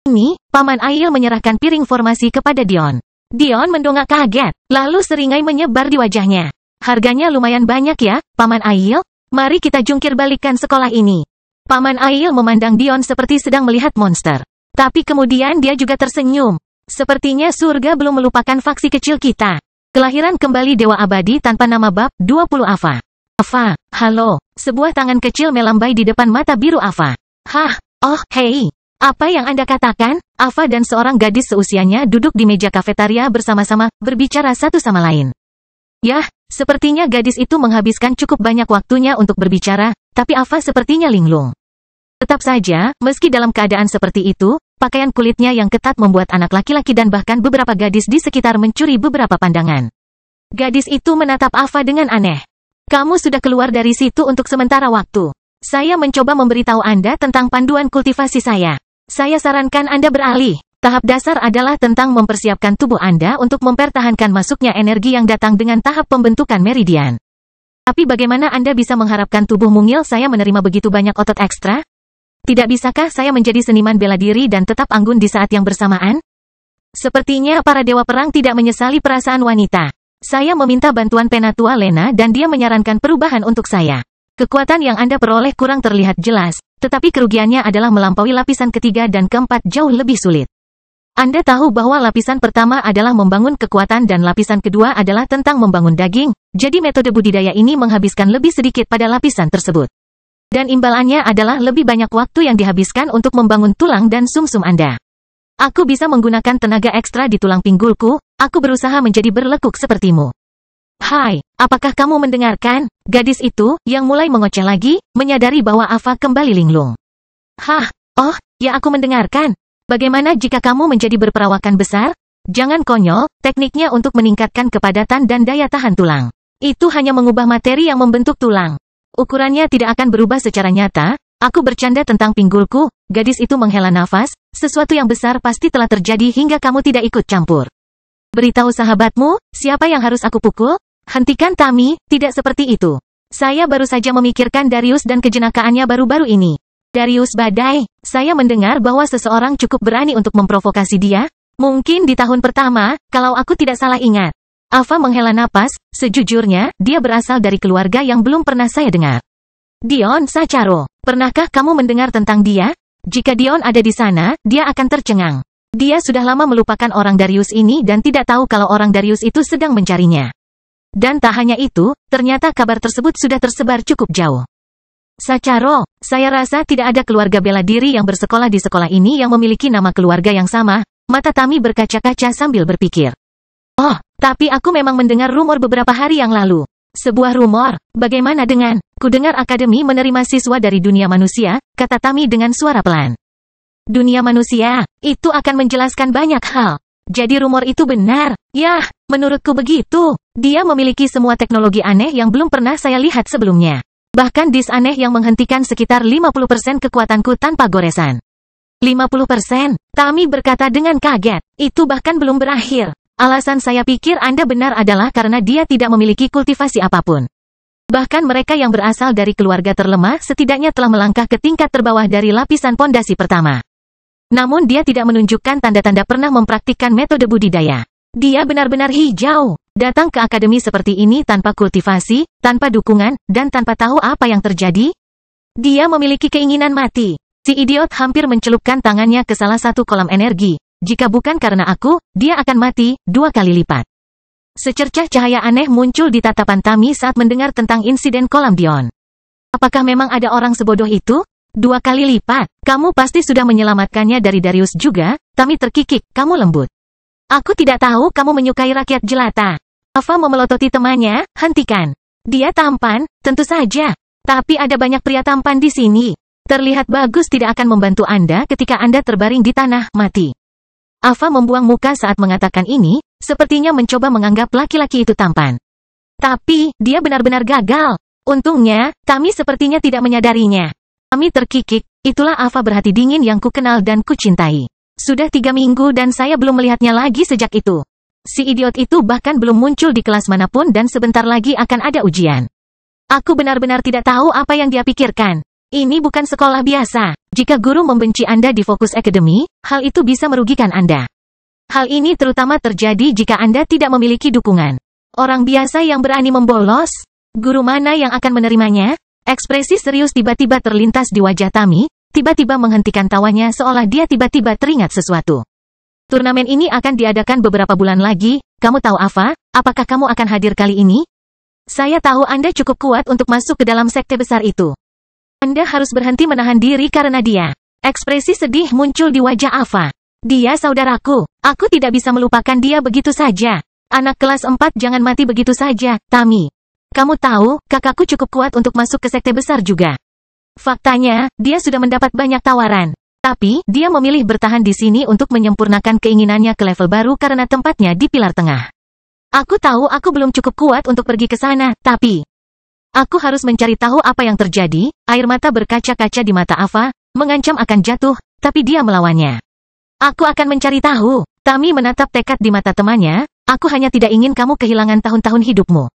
Speaker 1: Ini, Paman Ail menyerahkan piring formasi kepada Dion. Dion mendongak kaget, lalu seringai menyebar di wajahnya. Harganya lumayan banyak ya, Paman Ail? Mari kita jungkir balikan sekolah ini. Paman Ail memandang Dion seperti sedang melihat monster. Tapi kemudian dia juga tersenyum. Sepertinya surga belum melupakan faksi kecil kita. Kelahiran kembali Dewa Abadi tanpa nama bab 20 Ava. Ava, halo. Sebuah tangan kecil melambai di depan mata biru Ava. Hah, oh, hei. Apa yang Anda katakan? Ava dan seorang gadis seusianya duduk di meja kafetaria bersama-sama, berbicara satu sama lain. Yah, sepertinya gadis itu menghabiskan cukup banyak waktunya untuk berbicara, tapi Ava sepertinya linglung. Tetap saja, meski dalam keadaan seperti itu, pakaian kulitnya yang ketat membuat anak laki-laki dan bahkan beberapa gadis di sekitar mencuri beberapa pandangan. Gadis itu menatap Ava dengan aneh. Kamu sudah keluar dari situ untuk sementara waktu. Saya mencoba memberitahu Anda tentang panduan kultivasi saya. Saya sarankan Anda beralih. Tahap dasar adalah tentang mempersiapkan tubuh Anda untuk mempertahankan masuknya energi yang datang dengan tahap pembentukan meridian. Tapi bagaimana Anda bisa mengharapkan tubuh mungil saya menerima begitu banyak otot ekstra? Tidak bisakah saya menjadi seniman bela diri dan tetap anggun di saat yang bersamaan? Sepertinya para dewa perang tidak menyesali perasaan wanita. Saya meminta bantuan Penatua Lena dan dia menyarankan perubahan untuk saya. Kekuatan yang Anda peroleh kurang terlihat jelas, tetapi kerugiannya adalah melampaui lapisan ketiga dan keempat jauh lebih sulit. Anda tahu bahwa lapisan pertama adalah membangun kekuatan dan lapisan kedua adalah tentang membangun daging, jadi metode budidaya ini menghabiskan lebih sedikit pada lapisan tersebut. Dan imbalannya adalah lebih banyak waktu yang dihabiskan untuk membangun tulang dan sumsum Anda. Aku bisa menggunakan tenaga ekstra di tulang pinggulku, aku berusaha menjadi berlekuk sepertimu. Hai, apakah kamu mendengarkan? Gadis itu, yang mulai mengoceh lagi, menyadari bahwa Ava kembali linglung. Hah, oh, ya aku mendengarkan. Bagaimana jika kamu menjadi berperawakan besar? Jangan konyol, tekniknya untuk meningkatkan kepadatan dan daya tahan tulang. Itu hanya mengubah materi yang membentuk tulang. Ukurannya tidak akan berubah secara nyata, aku bercanda tentang pinggulku, gadis itu menghela nafas, sesuatu yang besar pasti telah terjadi hingga kamu tidak ikut campur. Beritahu sahabatmu, siapa yang harus aku pukul? Hentikan Tami, tidak seperti itu. Saya baru saja memikirkan Darius dan kejenakaannya baru-baru ini. Darius badai, saya mendengar bahwa seseorang cukup berani untuk memprovokasi dia, mungkin di tahun pertama, kalau aku tidak salah ingat. Ava menghela napas, sejujurnya, dia berasal dari keluarga yang belum pernah saya dengar. Dion Sacharo, pernahkah kamu mendengar tentang dia? Jika Dion ada di sana, dia akan tercengang. Dia sudah lama melupakan orang Darius ini dan tidak tahu kalau orang Darius itu sedang mencarinya. Dan tak hanya itu, ternyata kabar tersebut sudah tersebar cukup jauh. Sacharo, saya rasa tidak ada keluarga bela diri yang bersekolah di sekolah ini yang memiliki nama keluarga yang sama, mata Tami berkaca-kaca sambil berpikir. Oh, tapi aku memang mendengar rumor beberapa hari yang lalu. Sebuah rumor, bagaimana dengan, kudengar akademi menerima siswa dari dunia manusia, kata Tami dengan suara pelan. Dunia manusia, itu akan menjelaskan banyak hal. Jadi rumor itu benar. Yah, menurutku begitu. Dia memiliki semua teknologi aneh yang belum pernah saya lihat sebelumnya. Bahkan dis aneh yang menghentikan sekitar 50% kekuatanku tanpa goresan. 50%? Tami berkata dengan kaget. Itu bahkan belum berakhir. Alasan saya pikir Anda benar adalah karena dia tidak memiliki kultivasi apapun. Bahkan mereka yang berasal dari keluarga terlemah setidaknya telah melangkah ke tingkat terbawah dari lapisan pondasi pertama. Namun dia tidak menunjukkan tanda-tanda pernah mempraktikkan metode budidaya. Dia benar-benar hijau. Datang ke akademi seperti ini tanpa kultivasi, tanpa dukungan, dan tanpa tahu apa yang terjadi. Dia memiliki keinginan mati. Si idiot hampir mencelupkan tangannya ke salah satu kolam energi. Jika bukan karena aku, dia akan mati 2 kali lipat. Secercah cahaya aneh muncul di tatapan Tami saat mendengar tentang insiden kolam Dion. Apakah memang ada orang sebodoh itu? 2 kali lipat. Kamu pasti sudah menyelamatkannya dari Darius juga. Tami terkikik, kamu lembut. Aku tidak tahu kamu menyukai rakyat jelata. Ava memelototi temannya, hentikan. Dia tampan, tentu saja. Tapi ada banyak pria tampan di sini. Terlihat bagus tidak akan membantu Anda ketika Anda terbaring di tanah mati. Ava membuang muka saat mengatakan ini, sepertinya mencoba menganggap laki-laki itu tampan. Tapi, dia benar-benar gagal. Untungnya, Tami sepertinya tidak menyadarinya. Tami terkikik, itulah Ava berhati dingin yang ku kenal dan ku cintai. Sudah 3 minggu dan saya belum melihatnya lagi sejak itu. Si idiot itu bahkan belum muncul di kelas manapun dan sebentar lagi akan ada ujian. Aku benar-benar tidak tahu apa yang dia pikirkan. Ini bukan sekolah biasa. Jika guru membenci Anda di Focus Academy, hal itu bisa merugikan Anda. Hal ini terutama terjadi jika Anda tidak memiliki dukungan. Orang biasa yang berani membolos? Guru mana yang akan menerimanya? Ekspresi serius tiba-tiba terlintas di wajah Tami, tiba-tiba menghentikan tawanya seolah dia tiba-tiba teringat sesuatu. Turnamen ini akan diadakan beberapa bulan lagi, kamu tahu Ava, apakah kamu akan hadir kali ini? Saya tahu Anda cukup kuat untuk masuk ke dalam sekte besar itu. Anda harus berhenti menahan diri karena dia. Ekspresi sedih muncul di wajah Ava. Dia saudaraku, aku tidak bisa melupakan dia begitu saja. Anak kelas 4 jangan mati begitu saja, Tami. Kamu tahu, kakakku cukup kuat untuk masuk ke sekte besar juga. Faktanya, dia sudah mendapat banyak tawaran. Tapi, dia memilih bertahan di sini untuk menyempurnakan keinginannya ke level baru karena tempatnya di pilar tengah. Aku tahu aku belum cukup kuat untuk pergi ke sana, tapi aku harus mencari tahu apa yang terjadi. Air mata berkaca-kaca di mata Ava, mengancam akan jatuh, tapi dia melawannya. Aku akan mencari tahu. Tami menatap tekad di mata temannya, aku hanya tidak ingin kamu kehilangan tahun-tahun hidupmu.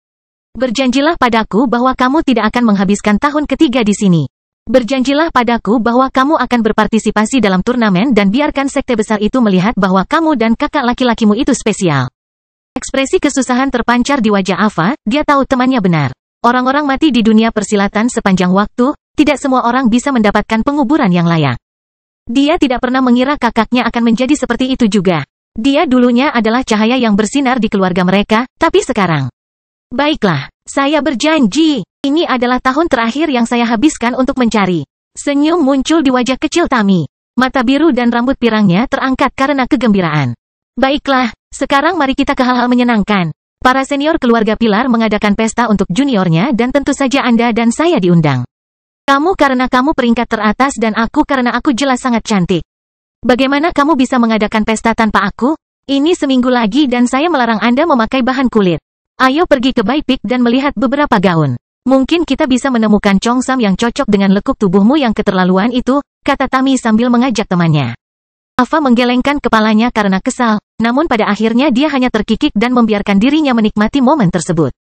Speaker 1: Berjanjilah padaku bahwa kamu tidak akan menghabiskan tahun ketiga di sini. Berjanjilah padaku bahwa kamu akan berpartisipasi dalam turnamen dan biarkan sekte besar itu melihat bahwa kamu dan kakak laki-lakimu itu spesial. Ekspresi kesusahan terpancar di wajah Ava, dia tahu temannya benar. Orang-orang mati di dunia persilatan sepanjang waktu, tidak semua orang bisa mendapatkan penguburan yang layak. Dia tidak pernah mengira kakaknya akan menjadi seperti itu juga. Dia dulunya adalah cahaya yang bersinar di keluarga mereka, tapi sekarang. Baiklah, saya berjanji. Ini adalah tahun terakhir yang saya habiskan untuk mencari. Senyum muncul di wajah kecil Tami. Mata biru dan rambut pirangnya terangkat karena kegembiraan. Baiklah, sekarang mari kita ke hal-hal menyenangkan. Para senior keluarga Pilar mengadakan pesta untuk juniornya dan tentu saja Anda dan saya diundang. Kamu karena kamu peringkat teratas dan aku karena aku jelas sangat cantik. Bagaimana kamu bisa mengadakan pesta tanpa aku? Ini seminggu lagi dan saya melarang Anda memakai bahan kulit. Ayo pergi ke Baipik dan melihat beberapa gaun. Mungkin kita bisa menemukan Chongsam yang cocok dengan lekuk tubuhmu yang keterlaluan itu, kata Tami sambil mengajak temannya. Ava menggelengkan kepalanya karena kesal, namun pada akhirnya dia hanya terkikik dan membiarkan dirinya menikmati momen tersebut.